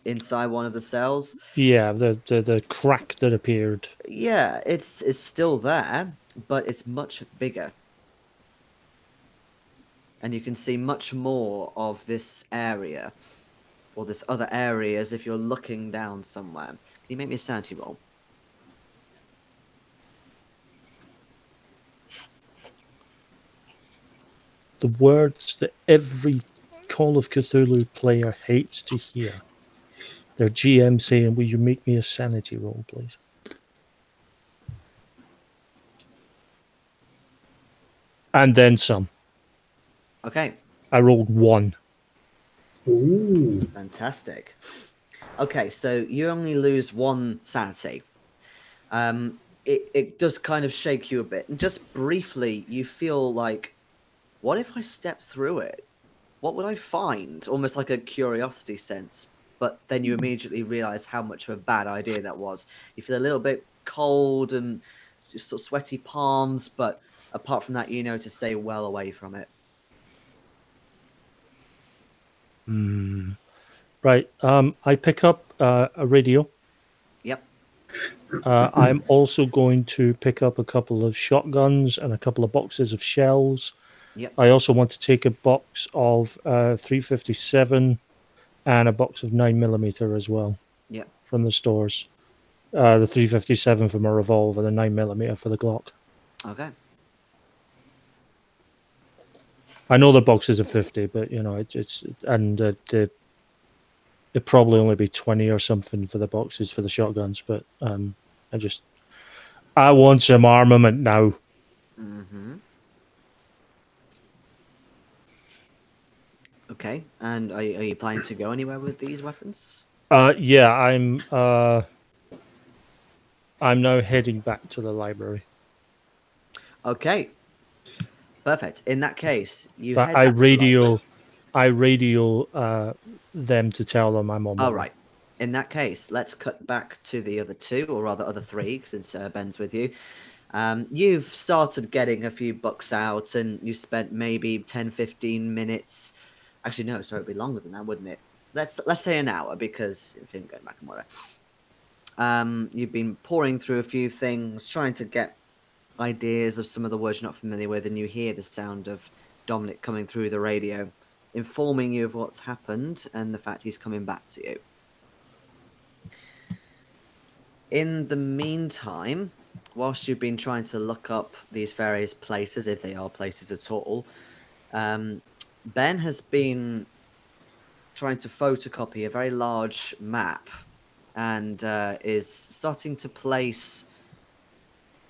inside one of the cells? Yeah, the crack that appeared. Yeah, it's still there, but it's much bigger. And you can see much more of this area, or this other area, as if you're looking down somewhere. Can you make me a sanity roll? The words that every Call of Cthulhu player hates to hear. Their GM saying, "Will you make me a sanity roll, please?" And then some. Okay. I rolled 1. Ooh. Fantastic. Okay, so you only lose 1 sanity. It does kind of shake you a bit. And just briefly, you feel like, what if I step through it? What would I find? Almost like a curiosity sense. But then you immediately realize how much of a bad idea that was. You feel a little bit cold and just sort of sweaty palms, but apart from that, you know to stay well away from it. Right. I pick up a radio. Yep. I'm also going to pick up a couple of shotguns and a couple of boxes of shells. Yep. I also want to take a box of 357 and a box of 9mm as well. Yep. From the stores. The 357 for my revolver, the 9mm for the Glock. Okay. I know the boxes are 50, but it's and it probably only be 20 or something for the boxes for the shotguns. But I want some armament now. Mm-hmm. Okay, and are you planning to go anywhere with these weapons? Yeah, I'm now heading back to the library. Okay. Perfect. In that case, you But head I back to the library. radio them to tell them I'm on my All way. right. In that case, let's cut back to the other 2, or rather other 3, since Ben's with you. You've started getting a few bucks out, and you spent maybe 10, 15 minutes. Actually, no, sorry, it'd be longer than that, wouldn't it? Let's say an hour, because if you're going back and whatever. You've been pouring through a few things, trying to get ideas of some of the words you're not familiar with, and you hear the sound of Dominic coming through the radio, informing you of what's happened and the fact he's coming back to you. In the meantime, whilst you've been trying to look up these various places, if they are places at all, Ben has been trying to photocopy a very large map and is starting to place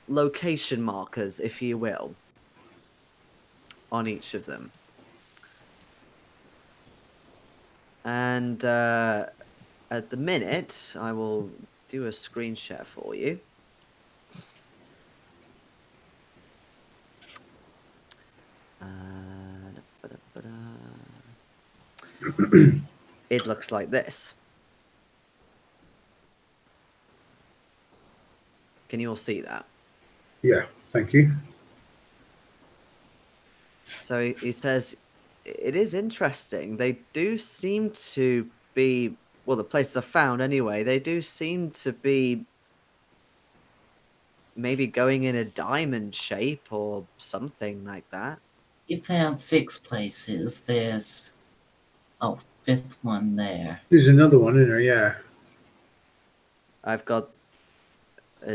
location markers, if you will, on each of them. And at the minute, I will do a screen share for you. It looks like this. Can you all see that? Yeah, thank you. So he says, it is interesting. They do seem to be, well, the places I found anyway, they do seem to be maybe going in a diamond shape or something like that. You found 6 places. There's 5th one there. There's another one in there, yeah. I've got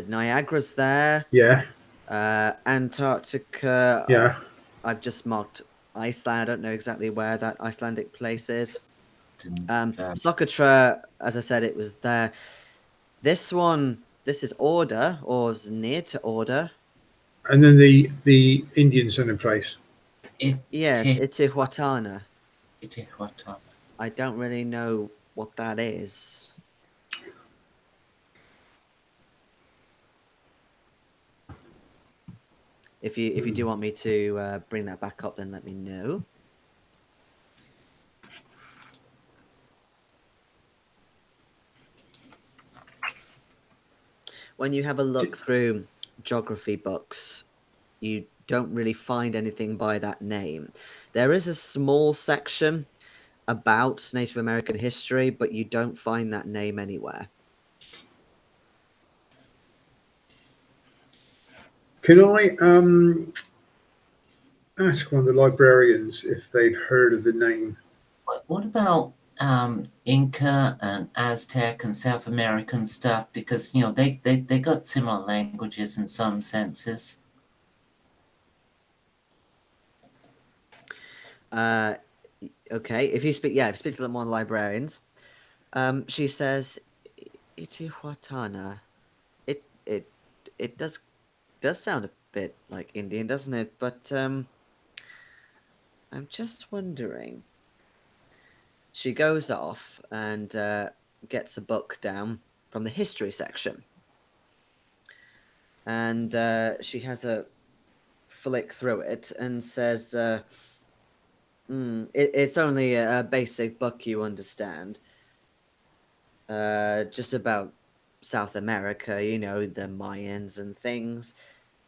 Niagara's there. Yeah. Antarctica. Yeah. I've just marked Iceland. I don't know exactly where that Icelandic place is. Socotra, as I said, it was there. This one, this is Order, or is near to Order. And then the Indian Center place. Yes, Itihuatana. Itihuatana. I don't really know what that is. If you do want me to bring that back up, then let me know. When you have a look through geography books, you don't really find anything by that name. There is a small section about Native American history, but you don't find that name anywhere. Can I ask one of the librarians if they've heard of the name? What about Inca and Aztec and South American stuff? Because they got similar languages in some senses. Okay, if you speak to one of the librarians, she says, Itihuatana. It does sound a bit like Indian, doesn't it? But I'm just wondering. She goes off and gets a book down from the history section, and she has a flick through it and says, it's only a basic book, you understand. Just about South America, the Mayans and things.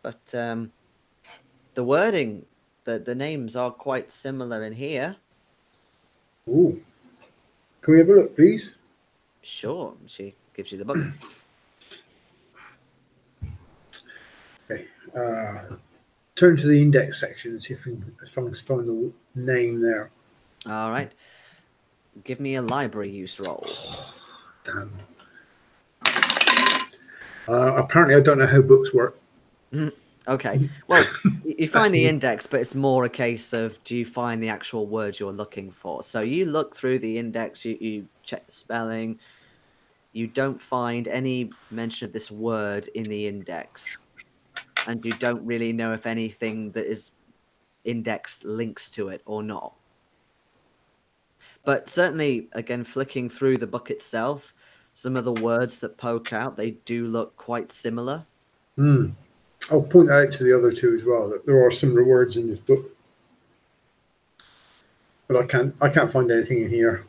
But the wording, the names are quite similar in here. Ooh. Can we have a look, please? Sure. She gives you the book. Okay. Turn to the index section and see if we can find the name there. All right. Give me a library use roll. Damn. Apparently, I don't know how books work. Okay. Well, you find the index, but it's more a case of, do you find the actual word you're looking for? So you look through the index, you check the spelling. You don't find any mention of this word in the index. And you don't really know if anything that is indexed links to it or not. But certainly, again, flicking through the book itself, some of the words that poke out, they do look quite similar. I'll point that out to the other two as well, that there are similar words in this book. But I can't find anything in here.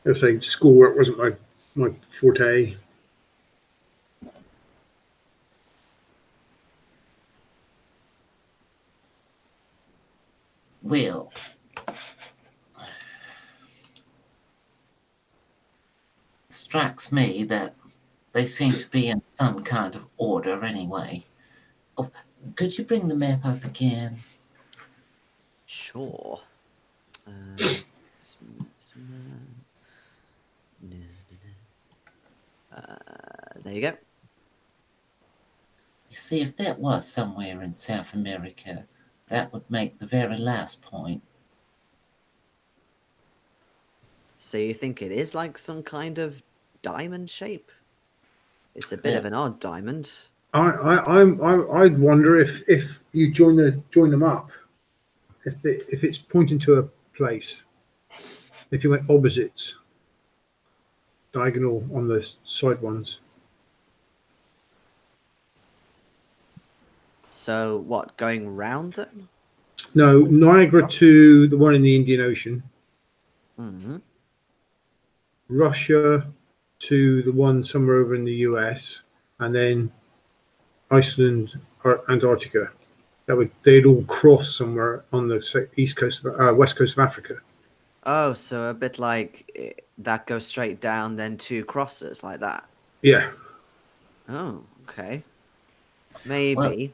Let's say schoolwork wasn't my forte. Well, strikes me that they seem to be in some kind of order anyway. Oh, could you bring the map up again? Sure. There you go. You see, if that was somewhere in South America, that would make the very last point. So you think it is like some kind of diamond shape? It's a bit of an odd diamond. I'd wonder if you join them up, if it's pointing to a place. If you went opposites, diagonal on the side ones. So what, going round them? No, Niagara to the one in the Indian Ocean. Mm-hmm. Russia to the one somewhere over in the US, and then Iceland or Antarctica. They'd all cross somewhere on the west coast of Africa. Oh, so a bit like that goes straight down, then two crosses like that. Yeah. Oh, okay. Maybe. Well, you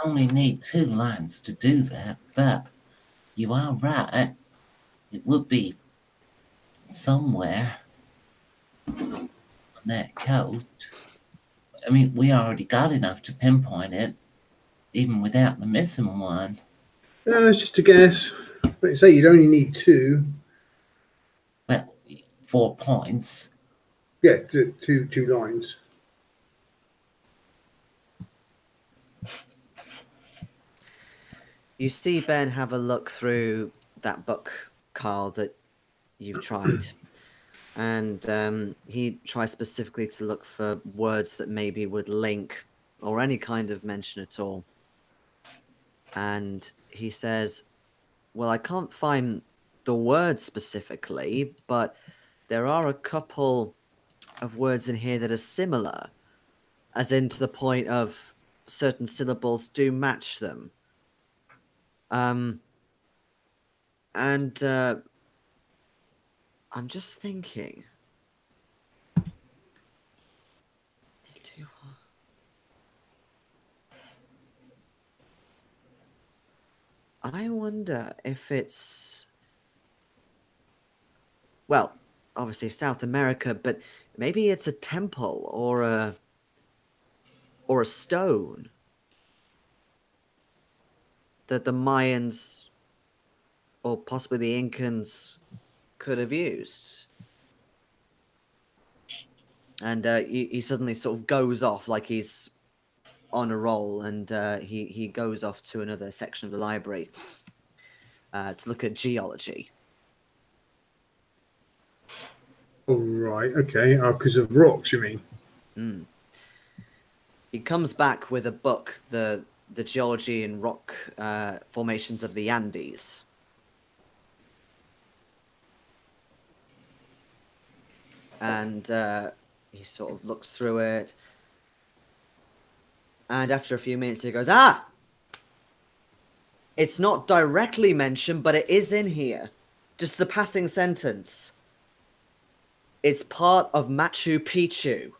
only need two lines to do that, but you are right. It would be somewhere on that coast. I mean, we already got enough to pinpoint it, even without the missing one. It's just a guess. But say you'd only need two. Well, 4 points. Yeah, two lines. You see Ben have a look through that book, Carl, that you've tried. And he tries specifically to look for words that maybe would link or any kind of mention at all. And he says, well, I can't find the word specifically, but there are a couple of words in here that are similar, as in to the point of certain syllables do match them. And I'm just thinking. I wonder if it's, well, obviously South America, but maybe it's a temple or a stone that the Mayans or possibly the Incans could have used. And he suddenly sort of goes off like he's on a roll, and he goes off to another section of the library to look at geology. Oh, right, okay. Because of rocks, you mean? Mm. He comes back with a book, the geology and rock formations of the Andes. And he sort of looks through it. And after a few minutes, he goes, ah! It's not directly mentioned, but it is in here. Just a passing sentence. It's part of Machu Picchu.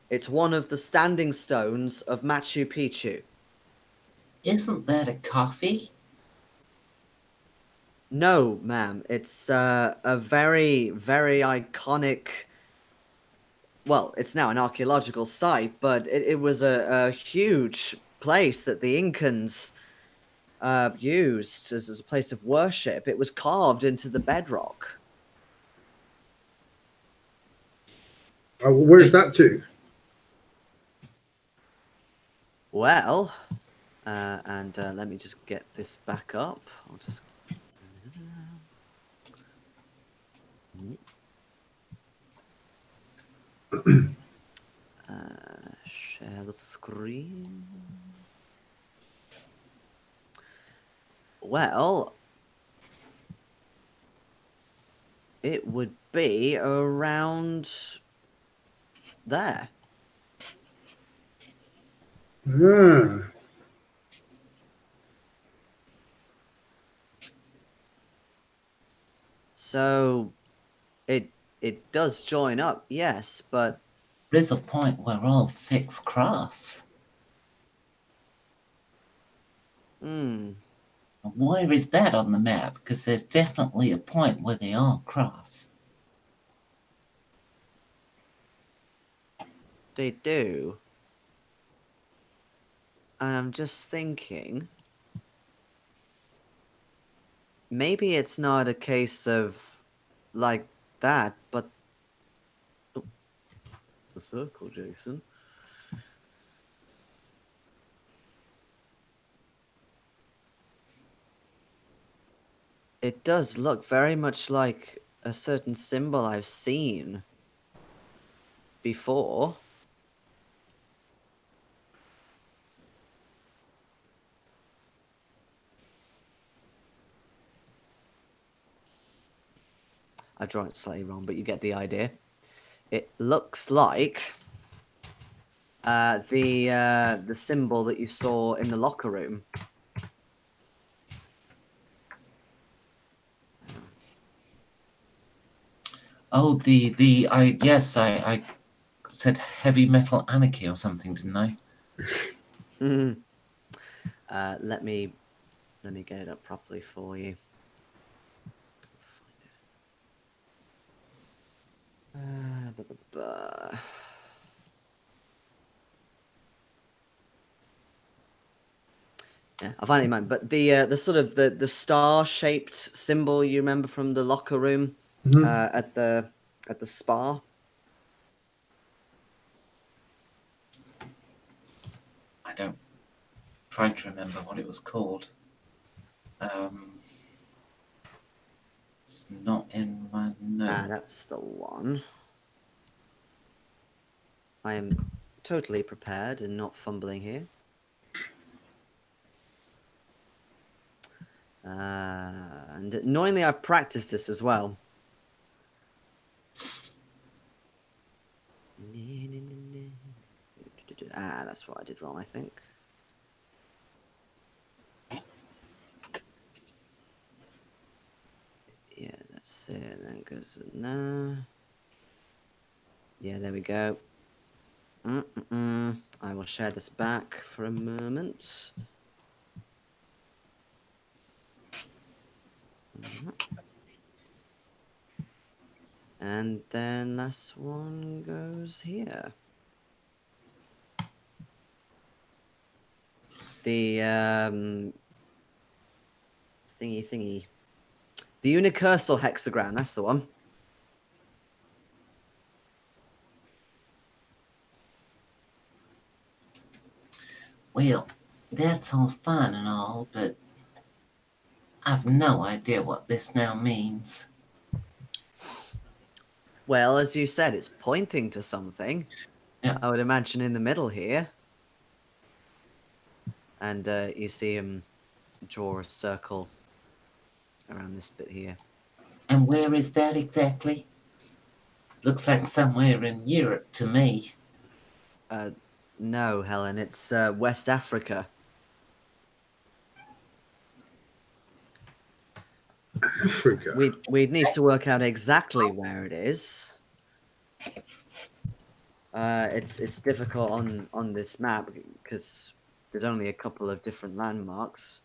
It's one of the standing stones of Machu Picchu. Isn't that a coffee? No, ma'am. It's a very, very iconic... Well, it's now an archaeological site, but it was a huge place that the Incans used as a place of worship. It was carved into the bedrock. Where's that to? Well, and let me just get this back up. I'll just... share the screen. Well, it would be around there. Ah. So it does join up, yes, but There's a point where all six cross. Where is that on the map? Because there's definitely a point where they all cross. They do. And I'm just thinking, maybe it's not a case of like that, but it's a circle, Jayson. It does look very much like a certain symbol I've seen before. I've drawn it slightly wrong, but you get the idea. It looks like the symbol that you saw in the locker room. Oh, yes, I said heavy metal anarchy or something, didn't I? Let me get it up properly for you. Yeah, I'll find it in mind. But the sort of the star-shaped symbol you remember from the locker room at the spa. I don't try to remember what it was called. It's not in my notes. That's the one. I am totally prepared and not fumbling here. And annoyingly, I've practiced this as well. That's what I did wrong, I think. Yeah, that's it. Then goes no. Yeah, there we go. I will share this back for a moment. And then last one goes here. The thingy. The unicursal hexagram, that's the one. Well, that's all fine and all, but I've no idea what this now means. Well, as you said, it's pointing to something. Yeah. I would imagine in the middle here. And you see him draw a circle around this bit here. And where is that exactly? Looks like somewhere in Europe to me. No, Helen, it's West Africa. Africa. We'd need to work out exactly where it is. It's difficult on this map because there's only a couple of different landmarks.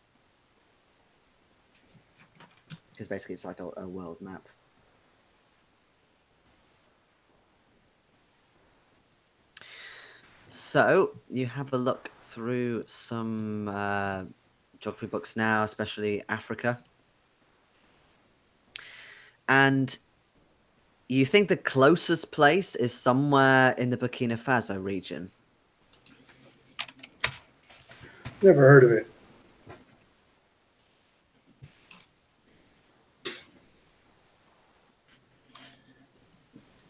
Because basically it's like a world map. So you have a look through some geography books now, especially Africa. And you think the closest place is somewhere in the Burkina Faso region. Never heard of it.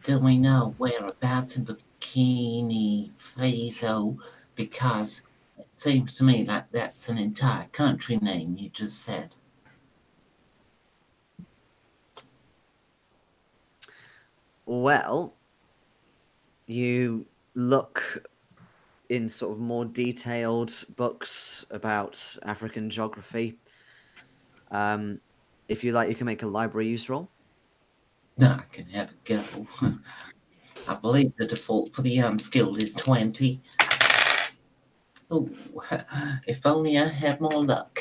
Do we know whereabouts in Burkina Faso? Because it seems to me like that's an entire country name you just said. Well, you look in sort of more detailed books about African geography. If you like, you can make a library use roll. No, I can have a go. I believe the default for the unskilled is 20. Oh, if only I had more luck.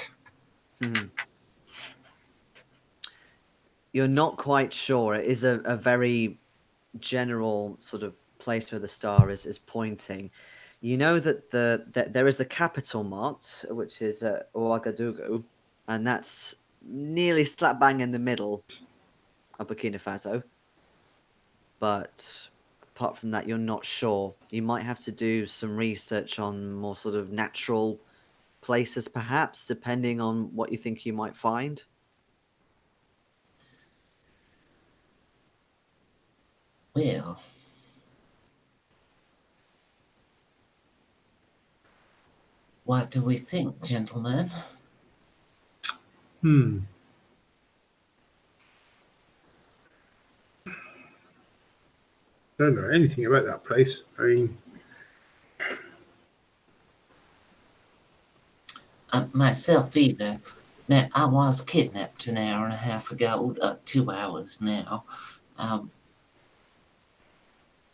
You're not quite sure. It is a very general sort of place where the star is pointing. You know that there is the capital Mart, which is Ouagadougou, and that's nearly slap bang in the middle of Burkina Faso. But apart from that, you're not sure. You might have to do some research on more sort of natural places, perhaps, depending on what you think you might find. Well, what do we think, gentlemen? Don't know anything about that place. I mean, Myself either. Now, I was kidnapped an hour and a half ago, 2 hours now.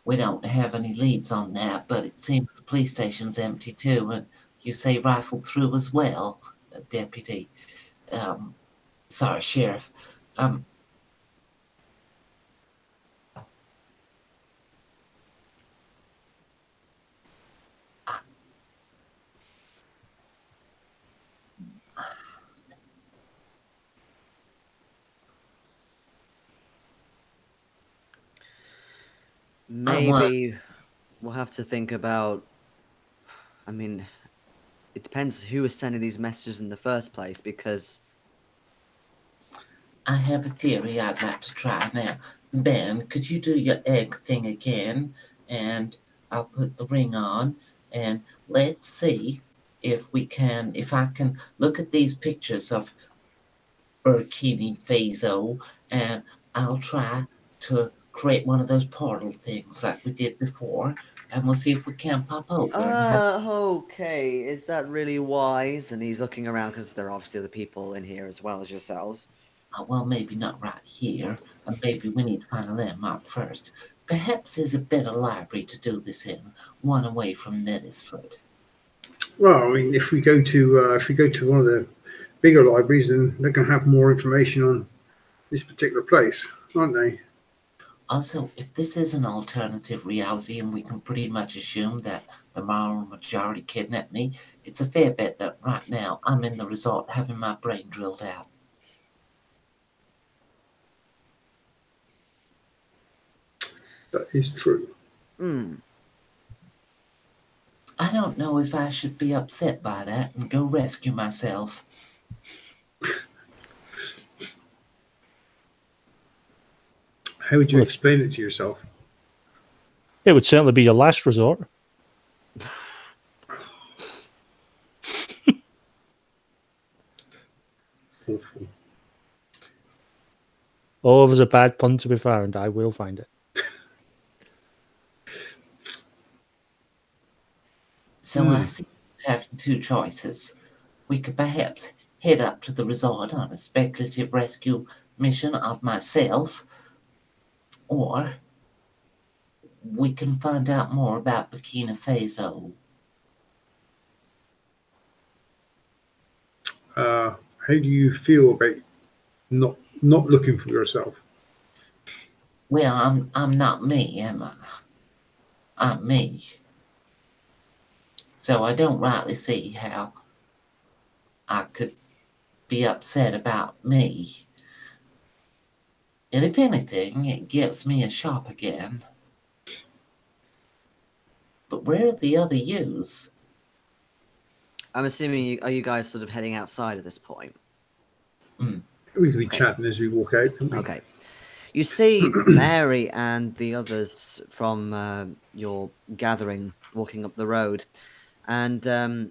We don't have any leads on that, but it seems the police station's empty too, and you say rifled through as well, Deputy. Sorry, Sheriff. Maybe we'll have to think about. I mean, it depends who is sending these messages in the first place, because I have a theory I'd like to try now. Ben, could you do your egg thing again? And I'll put the ring on, and let's see if I can look at these pictures of Burkini Faso, and I'll try to create one of those portal things like we did before, and we'll see if we can pop over. Okay. Is that really wise? And he's looking around because there are obviously other people in here as well as yourselves. Well, maybe not right here, and maybe we need to find a landmark first. Perhaps there's a better library to do this in, one away from Nellysford. Well, I mean, if we go to one of the bigger libraries, then they're going to have more information on this particular place, aren't they? Also, if this is an alternative reality and we can pretty much assume that the moral majority kidnapped me, it's a fair bet that right now I'm in the resort having my brain drilled out. That is true. I don't know if I should be upset by that and go rescue myself. How would you explain it to yourself? It would certainly be your last resort. Awful. Oh, there's a bad pun to be found. I will find it. So I see us having two choices. We could perhaps head up to the resort on a speculative rescue mission of myself, or we can find out more about Burkina Faso. How do you feel about not looking for yourself? Well, I'm not me, am I? I'm me. So I don't rightly see how I could be upset about me. And if anything, it gets me a shop again. But where are the other yous? I'm assuming are you guys sort of heading outside at this point? We could be chatting as we walk out. Couldn't we? Okay. You see Mary and the others from your gathering walking up the road, and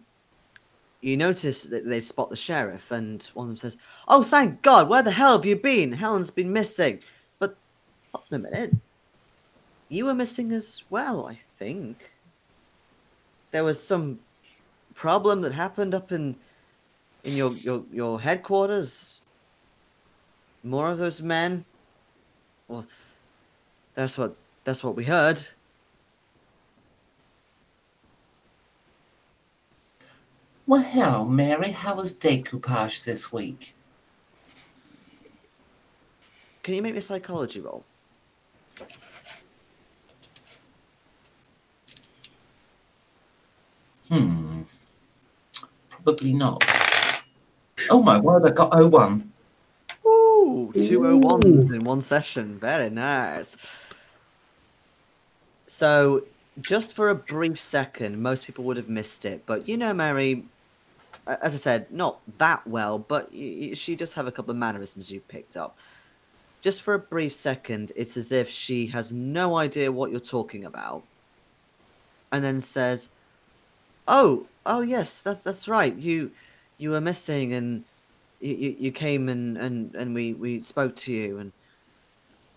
you notice that they spot the sheriff, and one of them says, "Oh, thank God! Where the hell have you been? Helen's been missing." But hold on a minute, you were missing as well, I think. There was some problem that happened up in your headquarters. More of those men. Well, that's what we heard. Well, hello, Mary. How was decoupage this week? Can you make me a psychology roll? Probably not. Oh my word, I got 01. Ooh, 201s in one session. Very nice. So, just for a brief second, most people would have missed it. But you know, Mary, as I said, not that well, but she does have a couple of mannerisms you picked up. Just for a brief second, it's as if she has no idea what you're talking about. And then says, Oh, yes, that's right. You were missing, and you came and we spoke to you. And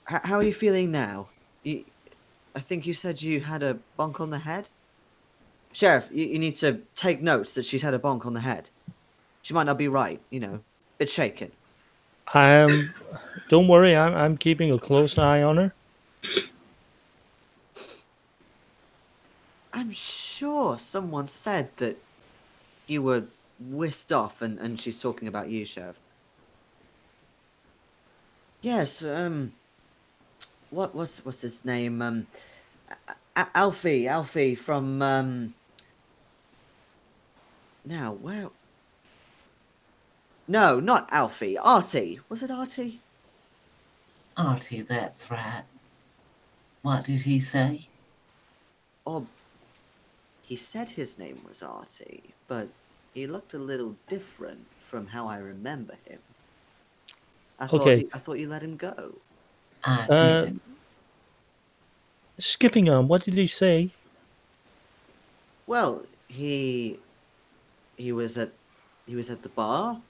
how are you feeling now? I think you said you had a bonk on the head. Sheriff, you need to take notes that she's had a bonk on the head. She might not be right, bit shaken. Don't worry, I'm keeping a close eye on her. I'm sure someone said that you were whisked off, and she's talking about you, Sheriff. Yes, what's his name? Alfie from now where? No, not Alfie. Artie. Was it Artie? Artie, that's right. What did he say? Or he said his name was Artie, but he looked a little different from how I remember him. I thought you let him go. I did. Skipping on, what did he say? Well, he was at the bar.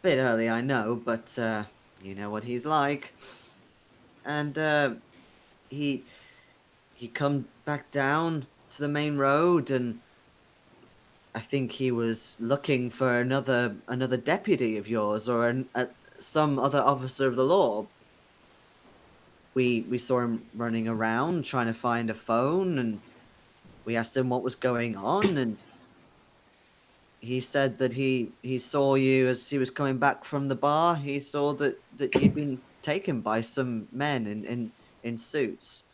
Bit early, I know, but you know what he's like. And he come back down to the main road, and I think he was looking for another deputy of yours or some other officer of the law. We saw him running around trying to find a phone, and we asked him what was going on, and he said that he saw you as he was coming back from the bar. He saw that you'd been taken by some men in suits.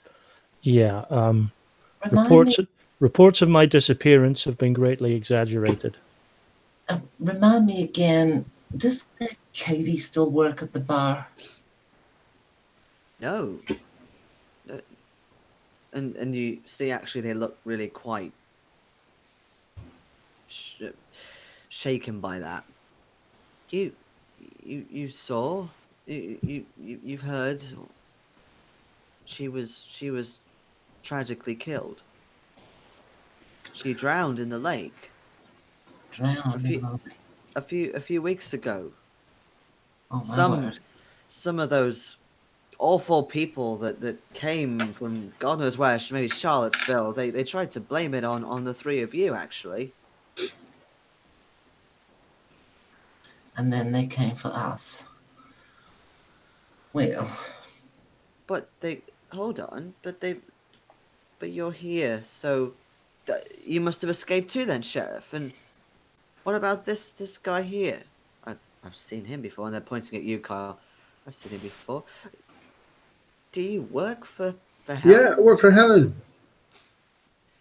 Yeah. Remind Reports of my disappearance have been greatly exaggerated. Remind me again, does Katie still work at the bar? No. And you see, actually, they look really quite shaken by that. You saw, you've heard. She was tragically killed. She drowned in the lake. A few weeks ago. Oh my word. Some of those awful people that came from God knows where, maybe Charlottesville, they tried to blame it on the three of you, actually. And then they came for us. Well. But hold on, but you're here, so you must have escaped too then, Sheriff. And what about this guy here? I've seen him before, and they're pointing at you, Kyle. I've seen him before. Do you work for Helen? Yeah, I work for Helen.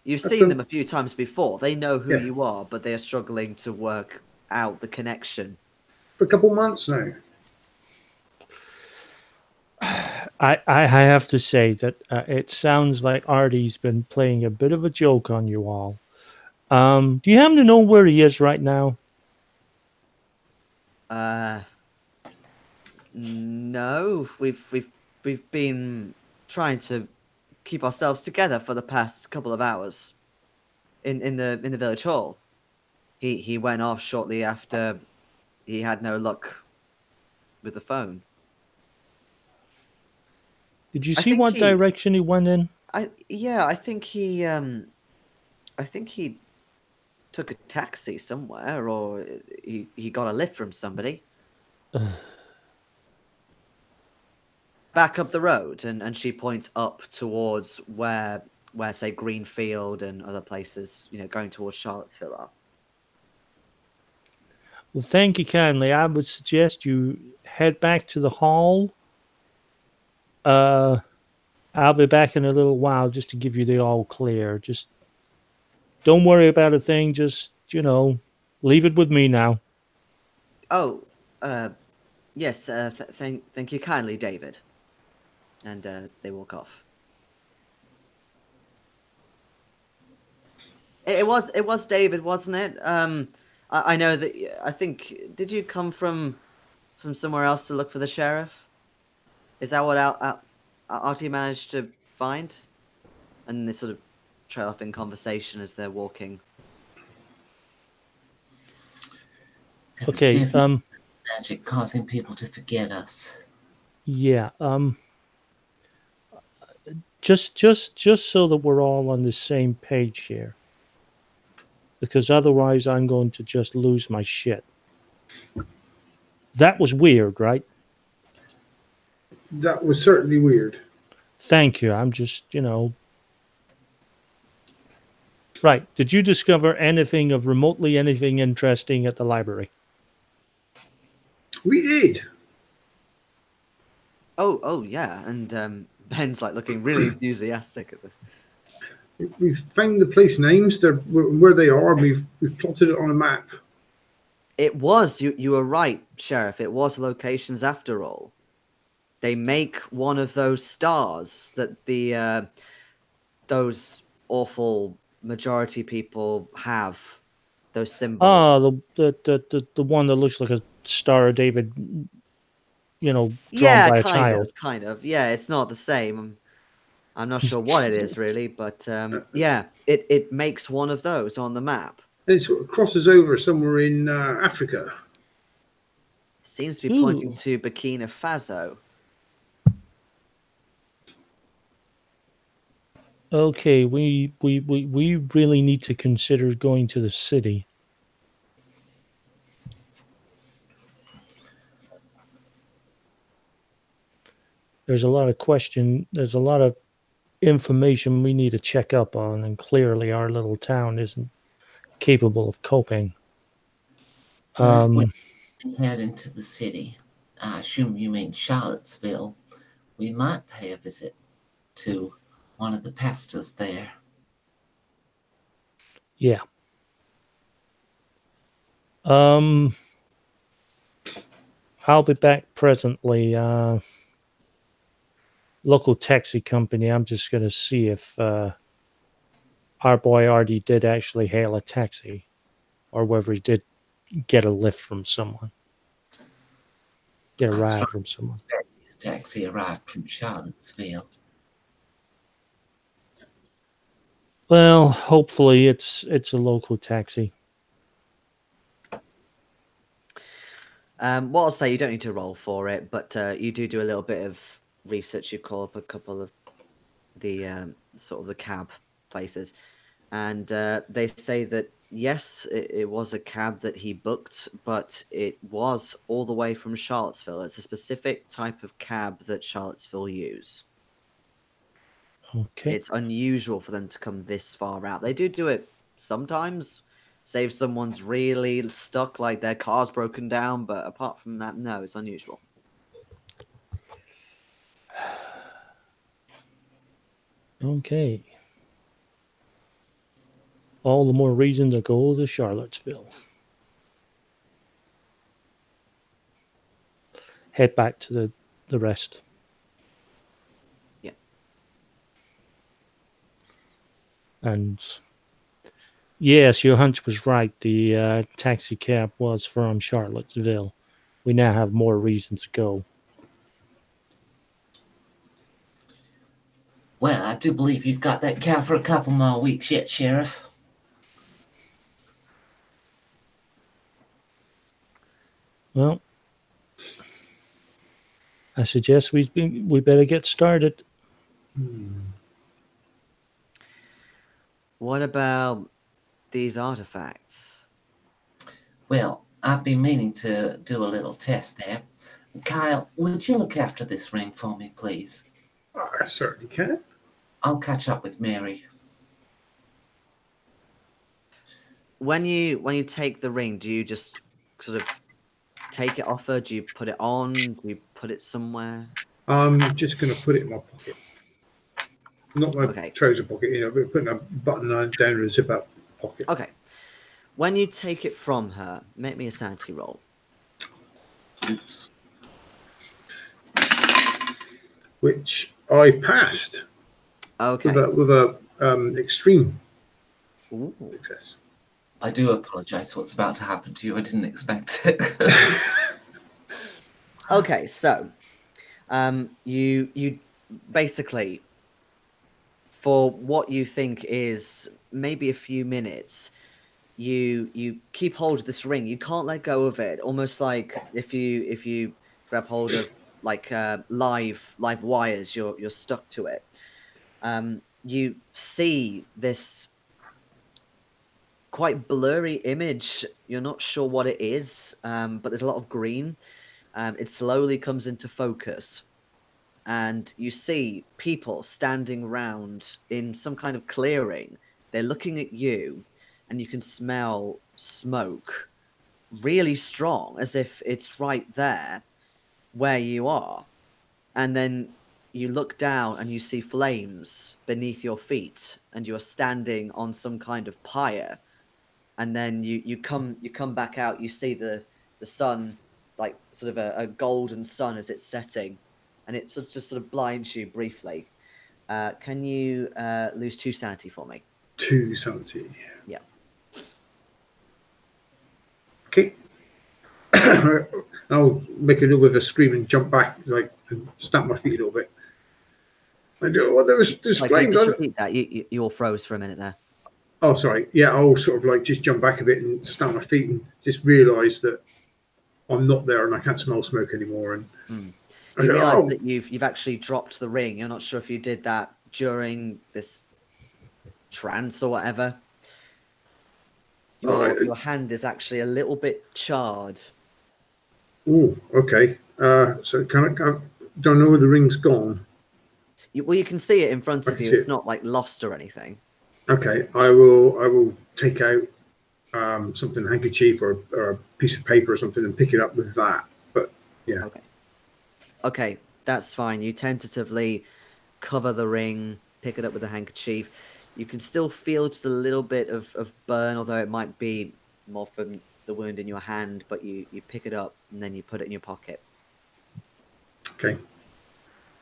You've seen them a few times before. They know who you are, but they are struggling to work out the connection. For a couple months now. I have to say that it sounds like Artie's been playing a bit of a joke on you all. Do you happen to know where he is right now? No. We've been trying to keep ourselves together for the past couple of hours in the village hall. He went off shortly after he had no luck with the phone. Did you see what direction he went in? I think he took a taxi somewhere, or he got a lift from somebody. Back up the road, and she points up towards where say Greenfield and other places, going towards Charlottesville are. Well, thank you kindly. I would suggest you head back to the hall. I'll be back in a little while just to give you the all clear. Just don't worry about a thing. Just, leave it with me now. Oh, yes. Thank you kindly, David. And they walk off. It was David, wasn't it? I know that. I think. Did you come from somewhere else to look for the sheriff? Is that what Artie managed to find? And they sort of trail off in conversation as they're walking. Okay. Magic causing people to forget us. Yeah. Just so that we're all on the same page here, because otherwise I'm going to just lose my shit. That was weird, right? That was certainly weird. Thank you. I'm just, Right. Did you discover anything of remotely anything interesting at the library? We did. Oh yeah. And Ben's like looking really enthusiastic at this. We've found the place names, where they are. We've plotted it on a map. It was. You were right, Sheriff. It was locations after all. They make one of those stars that those awful majority people have. Those symbols. Oh, the one that looks like a Star of David, drawn by a child. Kind of. Yeah, it's not the same. I'm not sure what it is really, but yeah, it makes one of those on the map. And it sort of crosses over somewhere in Africa. Seems to be pointing to Burkina Faso. Okay, we really need to consider going to the city. There's a lot of information we need to check up on, and clearly our little town isn't capable of coping. Well, if we head into the city, I assume you mean Charlottesville, we might pay a visit to one of the pastors there. Yeah. I'll be back presently. Local taxi company. I'm just going to see if our boy Artie did actually hail a taxi, or whether he did get a lift from someone. Get a ride from someone. His taxi arrived from Charlottesville. Well, hopefully it's a local taxi. What I'll say, you don't need to roll for it, but you do a little bit of research. You call up a couple of the sort of the cab places, and they say that yes, it was a cab that he booked, but it was all the way from Charlottesville. It's a specific type of cab that Charlottesville use. Okay. It's unusual for them to come this far out. They do it sometimes. Say if someone's really stuck, like their car's broken down, but apart from that, no, it's unusual. Okay. All the more reason to go to Charlottesville. Head back to the rest. Yeah. And yes, your hunch was right. The taxi cab was from Charlottesville. We now have more reason to go. Well, I do believe you've got that cow for a couple more weeks yet, Sheriff. Well, I suggest we better get started. What about these artifacts? Well, I've been meaning to do a little test there. Kyle, would you look after this ring for me, please? I certainly can. I'll catch up with Mary. When you take the ring, do you just sort of take it off her? Do you put it on? Do you put it somewhere? I'm just going to put it in my pocket. Not my trouser pocket, but putting a button down in a zip-up pocket. Okay. When you take it from her, make me a sanity roll. Oops. Which I passed. Okay. With a extreme success. I do apologise for what's about to happen to you. I didn't expect it. Okay, so you basically, for what you think is maybe a few minutes, you keep hold of this ring. You can't let go of it. Almost like if you grab hold of like live wires, you're stuck to it. You see this quite blurry image. You're not sure what it is, but there's a lot of green. It slowly comes into focus, and you see people standing around in some kind of clearing. They're looking at you, and you can smell smoke really strong, as if it's right there where you are. And then you look down and you see flames beneath your feet, and you are standing on some kind of pyre. And then you come back out. You see the sun, like sort of a golden sun as it's setting, and it just sort of blinds you briefly. Can you lose 2 sanity for me? 2 sanity. Yeah. Okay. I'll make a little bit of a scream and jump back, like, and stamp my feet a little bit. I do. Well, there's Like, flames. just repeat that. You all froze for a minute there. Oh, sorry. Yeah, I'll sort of like just jump back a bit and stand on my feet and just realise that I'm not there and I can't smell smoke anymore. And you realise that you've actually dropped the ring. You're not sure if you did that during this trance or whatever. Your hand is actually a little bit charred. Oh, okay. So don't know where the ring's gone. Well, you can see it in front of you. It's not like lost or anything. Okay, I will take out something, a handkerchief or a piece of paper or something, and pick it up with that. But yeah. Okay, that's fine. You tentatively cover the ring, pick it up with a handkerchief. You can still feel just a little bit of burn, although it might be more from the wound in your hand, but you pick it up and then you put it in your pocket. Okay.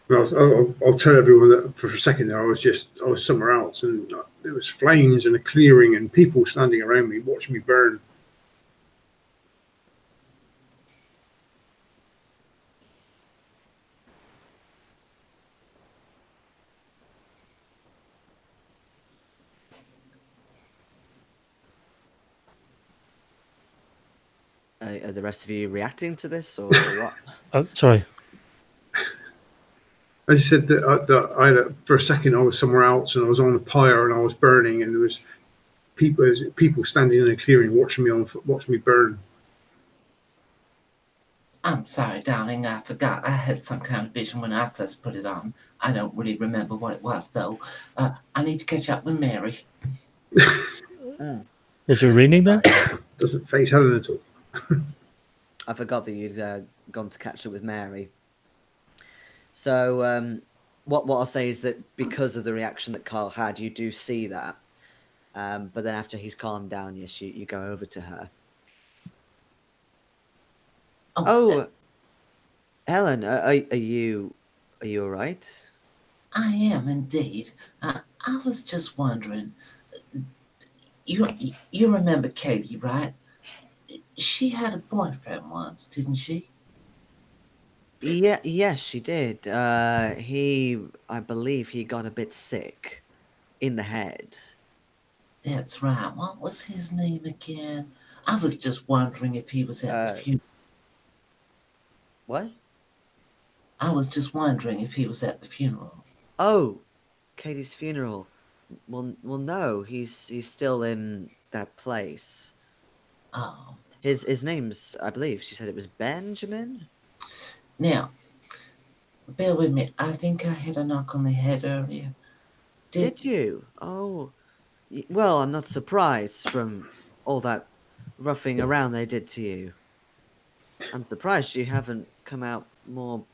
Well, I'll tell everyone that for a second there I was somewhere else, and there was flames and a clearing and people standing around me watching me burn. Are the rest of you reacting to this or what? Oh, sorry. I just said that for a second I was somewhere else and I was on a pyre and I was burning, and there was people standing in a clearing watching me burn. I'm sorry, darling. I forgot. I had some kind of vision when I first put it on. I don't really remember what it was, though. I need to catch up with Mary. Is it raining there? Doesn't face Helen at all. I forgot that you'd gone to catch up with Mary. So what I'll say is that because of the reaction that Carl had, you do see that. But then after he's calmed down, yes, you go over to her. Oh, Helen, are you all right? I am indeed. I was just wondering. You remember Katie, right? She had a boyfriend once, didn't she? Yeah, yes, she did. I believe he got a bit sick in the head. That's right. What was his name again? I was just wondering if he was at the funeral. What? I was just wondering if he was at the funeral. Oh, Katie's funeral. Well, no, he's still in that place. Oh. His name's, I believe, she said it was Benjamin? Now, bear with me. I think I had a knock on the head earlier. Did you? Oh, well, I'm not surprised from all that roughing around they did to you. I'm surprised you haven't come out more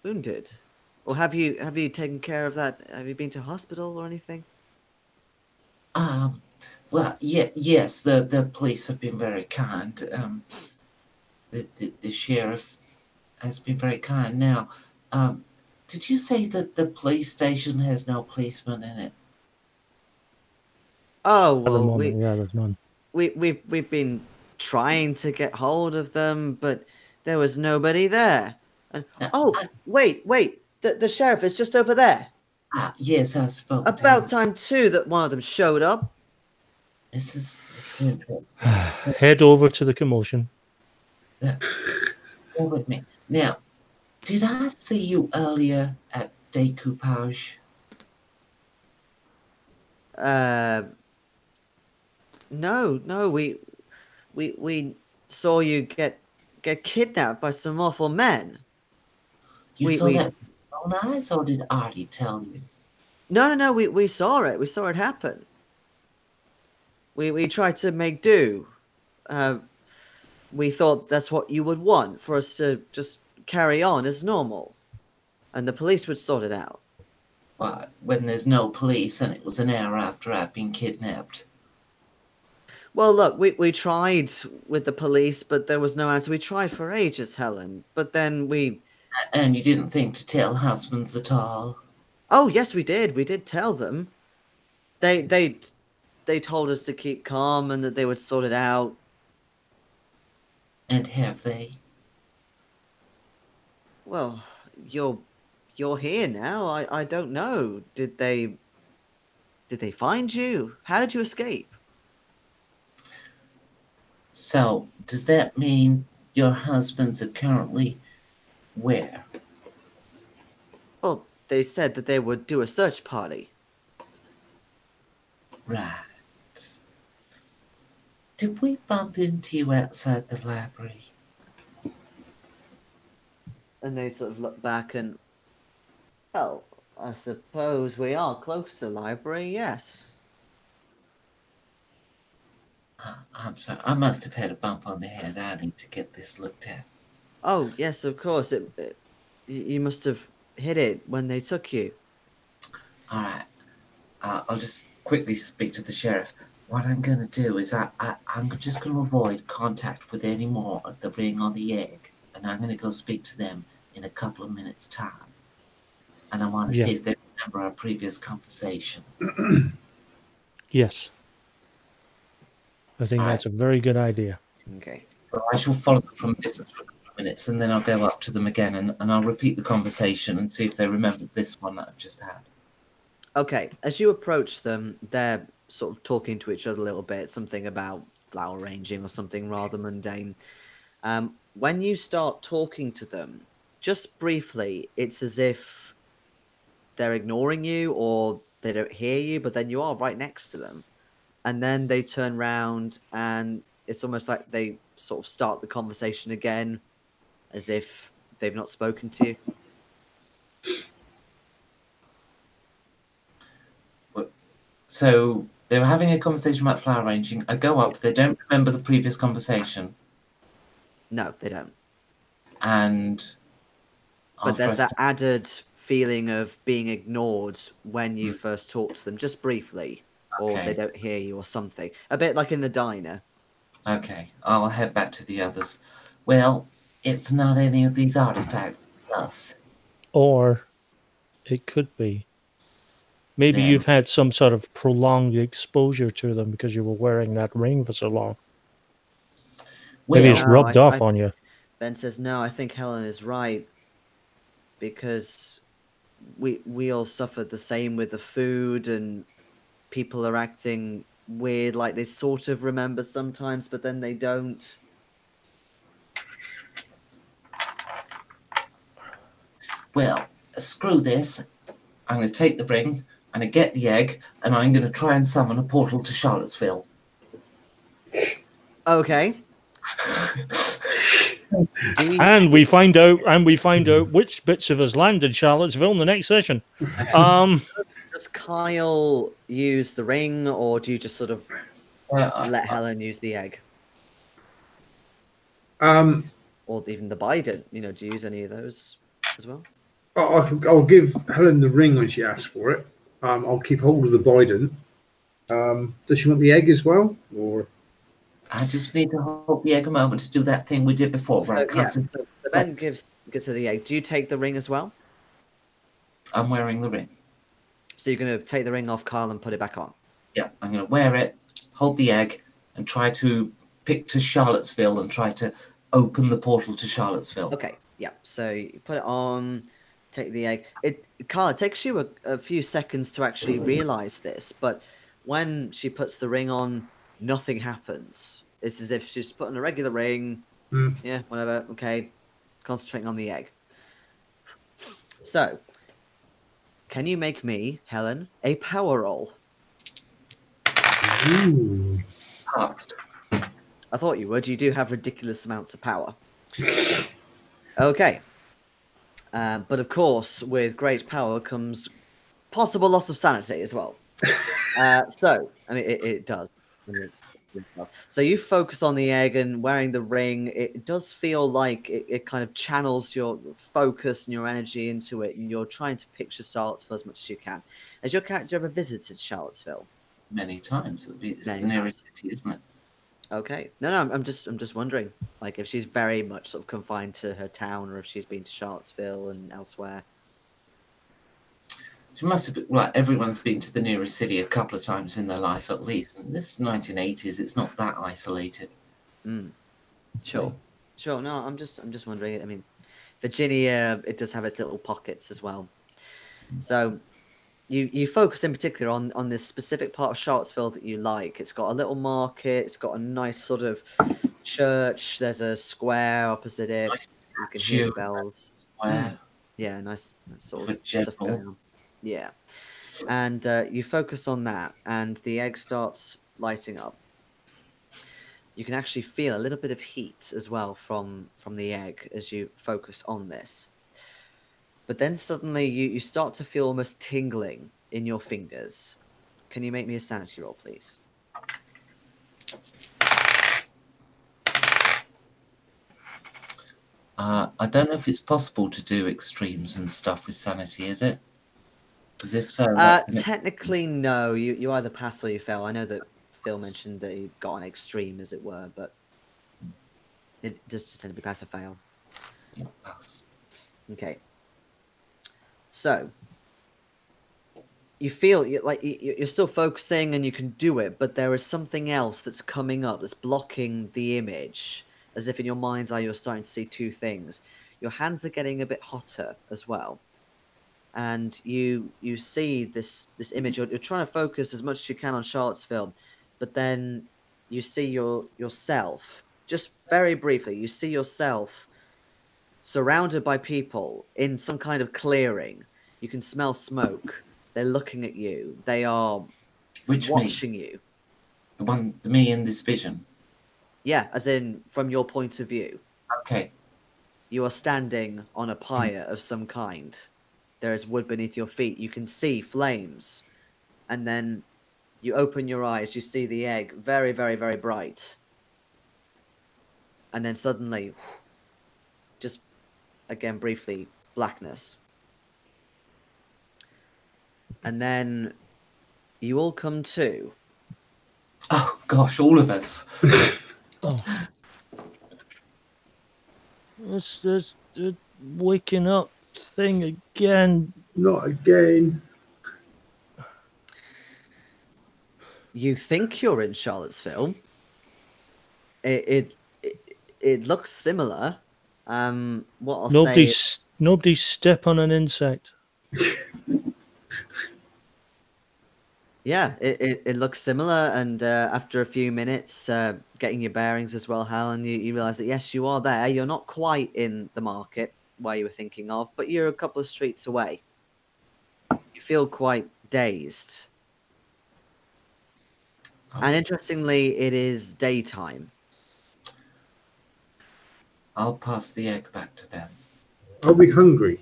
wounded. Or have you taken care of that? Have you been to hospital or anything? Well, yes, the police have been very kind. The sheriff has been very kind. Now, did you say that the police station has no policeman in it? Oh, well, there's none. We've been trying to get hold of them, but there was nobody there. And wait, the sheriff is just over there. Yes, I spoke. About time too that one of them showed up. It's interesting. Head over to the commotion. Bear with me. Now, did I see you earlier at decoupage? No, we saw you get kidnapped by some awful men. You saw that with your own eyes, or did Artie tell you? No, we saw it. We saw it happen. We tried to make do. We thought that's what you would want, for us to just carry on as normal. And the police would sort it out. What, when there's no police and it was an hour after I'd been kidnapped? Well, look, we tried with the police, but there was no answer. We tried for ages, Helen, but then we... And you didn't think to tell husbands at all? Oh, yes, we did. We did tell them. They told us to keep calm and that they would sort it out. And have they? Well, you're you're here now. I don't know. Did they find you? How did you escape? So, does that mean your husbands are currently where? Well, they said that they would do a search party. Right. Did we bump into you outside the library? And they sort of look back and, well, I suppose we are close to the library, yes. I'm sorry, I must have had a bump on the head. I need to get this looked at. Oh, yes, of course. You must have hit it when they took you. All right. I'll just quickly speak to the sheriff. What I'm going to do is I'm just going to avoid contact with any more of the ring or the egg. And I'm going to go speak to them in a couple of minutes' time. And I want to see if they remember our previous conversation. Yes. I think that's a very good idea. Okay. So I shall follow them from a distance for a couple of minutes, and then I'll go up to them again, and I'll repeat the conversation and see if they remember this one that I've just had. Okay. As you approach them, they're sort of talking to each other a little bit, something about flower arranging or something rather mundane. When you start talking to them, just briefly, it's as if they're ignoring you or they don't hear you, but then you are right next to them. And then they turn around and it's almost like they sort of start the conversation again as if they've not spoken to you. So they were having a conversation about flower arranging. I go up, they don't remember the previous conversation. No, they don't. And but there's that added feeling of being ignored when you first talk to them, just briefly. Or they don't hear you or something. A bit like in the diner. Okay, I'll head back to the others. Well, it's not any of these artifacts, it's us. Or it could be. Maybe you've had some sort of prolonged exposure to them because you were wearing that ring for so long. Maybe it's rubbed off on you. Ben says, no, I think Helen is right. Because we all suffered the same with the food, and people are acting weird, like they sort of remember sometimes, but then they don't. Well, screw this. I'm going to take the ring, I'm going to get the egg, and I'm going to try and summon a portal to Charlottesville. Okay. And we find out which bits of us land in Charlottesville in the next session. Does Kyle use the ring, or do you just sort of let Helen use the egg? Or even the Bygone, do you use any of those as well? I'll give Helen the ring when she asks for it. I'll keep hold of the Bygone. Does she want the egg as well, or? I just need to hold the egg a moment to do that thing we did before. So Ben gives her the egg. Do you take the ring as well? I'm wearing the ring. So you're going to take the ring off Kyle and put it back on? Yeah, I'm going to wear it, hold the egg, and try to pick to Charlottesville and try to open the portal to Charlottesville. Okay, yeah. So you put it on, take the egg. Kyle, it takes you a few seconds to actually realize this, but when she puts the ring on, nothing happens. It's as if she's putting a regular ring. Yeah, whatever. Okay, concentrating on the egg. So, can you make me, Helen, a power roll? Ooh. Passed. I thought you would. You do have ridiculous amounts of power. Okay. But of course, with great power comes possible loss of sanity as well. So, I mean, it does. So you focus on the egg and wearing the ring. It does feel like it kind of channels your focus and your energy into it, and you're trying to picture Charlottesville as much as you can. Has your character ever visited Charlottesville? Many times. It's the nearest city, isn't it? Okay. No, I'm just wondering, like, if she's very much sort of confined to her town, or if she's been to Charlottesville and elsewhere. She must have been, well, everyone's been to the nearest city a couple of times in their life at least. And this is 1980s, it's not that isolated. Sure. No, I'm just wondering. I mean, Virginia, it does have its little pockets as well. So you focus in particular on this specific part of Charlottesville that you like. It's got a little market. It's got a nice sort of church. There's a square opposite it. Nice You can hear the bells. Square. Yeah, nice sort For of stuff general. going on. Yeah. And you focus on that, and the egg starts lighting up. You can actually feel a little bit of heat as well from the egg as you focus on this. But then suddenly you start to feel almost tingling in your fingers. Can you make me a sanity roll, please? I don't know if it's possible to do extremes and stuff with sanity, is it? Because if so, technically no. You either pass or you fail. I know that Phil mentioned that he got an extreme, as it were, but it does just tend to be pass or fail. Yeah, pass. Okay. So you feel like you're still focusing and you can do it, but there is something else that's coming up that's blocking the image, as if in your mind's eye you're starting to see two things. Your hands are getting a bit hotter as well, and you see this image. You're trying to focus as much as you can on Charlottesville, but then you see yourself just very briefly. You see yourself surrounded by people in some kind of clearing. You can smell smoke. They're looking at you. They are watching you. The me in this vision. Yeah, as in from your point of view. Okay. You are standing on a pyre of some kind. There is wood beneath your feet. You can see flames. And then you open your eyes. You see the egg very, very, very bright. And then suddenly, just again briefly, blackness. And then you all come to. Oh gosh, all of us. Oh. What's this waking up thing again? Not again. You think you're in Charlottesville. It looks similar. What I'll say. Nobody step on an insect. Yeah, it looks similar, and after a few minutes, getting your bearings as well, Helen, you realise that yes, you are there. You're not quite in the market where you were thinking of, but you're a couple of streets away. You feel quite dazed. Oh. And interestingly, it is daytime. I'll pass the egg back to them. Are we hungry?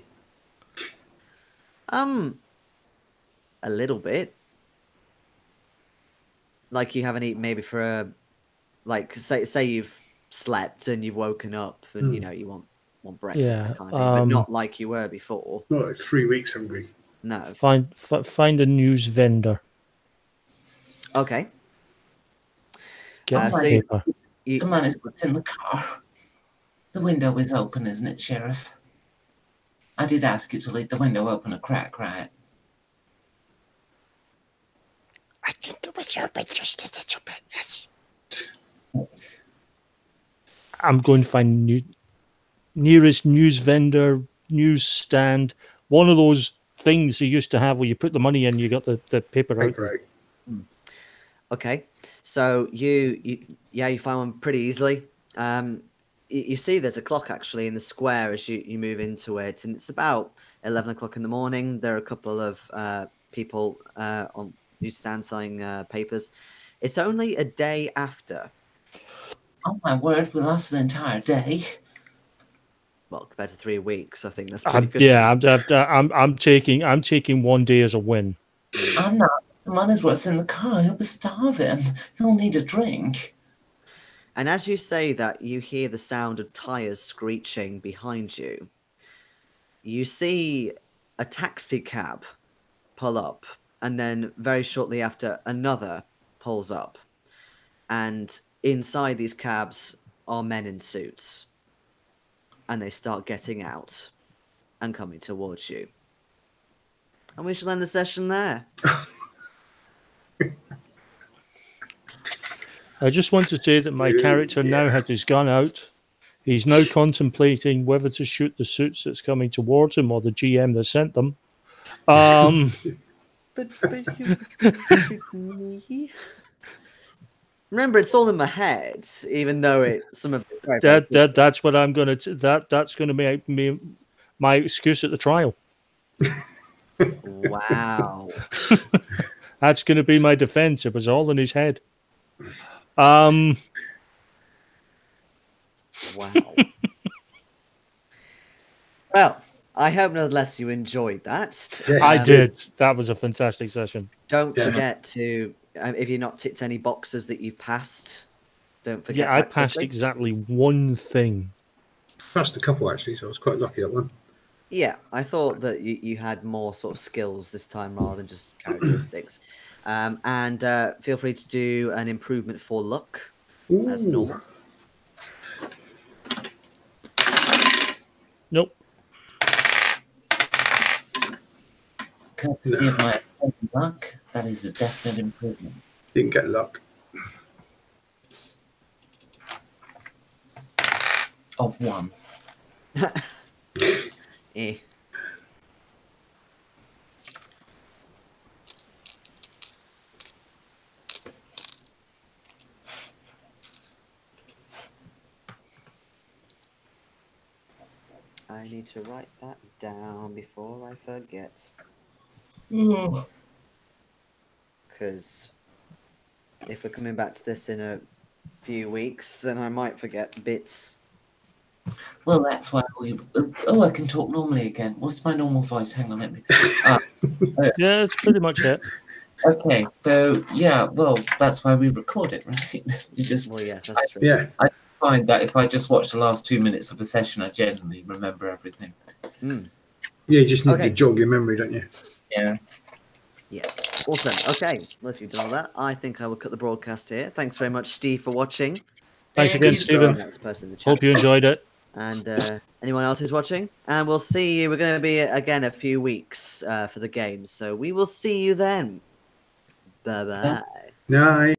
A little bit. Like you haven't eaten maybe for a, like say you've slept and you've woken up and you know you want breakfast, Yeah, that kind of thing, but not like you were before. Not like 3 weeks hungry. No. Find a news vendor. Okay. Get so paper. Someone is what's in the car. The window is open, isn't it, Sheriff? I did ask you to leave the window open a crack, right? I think it was open just a little bit, yes. I'm going to find nearest news vendor, news stand, one of those things you used to have where you put the money in, you got the paper out. Right. Okay, so you find one pretty easily. You see there's a clock actually in the square as you move into it, and it's about 11 o'clock in the morning. There are a couple of people on newsstand selling papers. It's only a day after. Oh my word, we lost an entire day. Well, compared to 3 weeks, I think that's pretty good. Yeah, I'm taking 1 day as a win. I'm not. The money's what's in the car. He'll be starving. He'll need a drink. And as you say that, you hear the sound of tires screeching behind you. You see a taxi cab pull up, and then very shortly after, another pulls up. And inside these cabs are men in suits. And they start getting out and coming towards you. And we shall end the session there. I just want to say that my character now has his gun out. He's now contemplating whether to shoot the suits that's coming towards him or the GM that sent them. But you shoot me. Remember, it's all in my head, even though some of it. That's what I'm going to. That's going to make me my excuse at the trial. Wow. That's going to be my defense. It was all in his head. Wow. Well, I hope nonetheless you enjoyed that. I did. That was a fantastic session. Don't forget to, if you've not ticked any boxes that you've passed, don't forget. Yeah, I passed exactly one thing. Passed a couple actually, so I was quite lucky that one. Yeah, I thought that you had more sort of skills this time rather than just characteristics. And feel free to do an improvement for luck as normal. Nope. Courtesy of my luck, that is a definite improvement. Didn't get luck. Of 1. Eh. I need to write that down before I forget. Because if we're coming back to this in a few weeks, then I might forget bits. Well, that's why we... Oh, I can talk normally again. What's my normal voice? Hang on, let me... Yeah, that's pretty much it. Okay, so, yeah, well, that's why we record it, right? We just... Well, yeah, that's true. Yeah. I find that if I just watch the last 2 minutes of a session, I generally remember everything. Mm. Yeah, you just need to jog your memory, don't you? Yeah. Yes. Awesome. Okay. Well, if you've done all that, I think I will cut the broadcast here. Thanks very much, Steve, for watching. Thanks again, Stephen. Hope you enjoyed it. And anyone else who's watching. And we'll see you. We're going to be, again, a few weeks for the game. So we will see you then. Bye-bye. Night.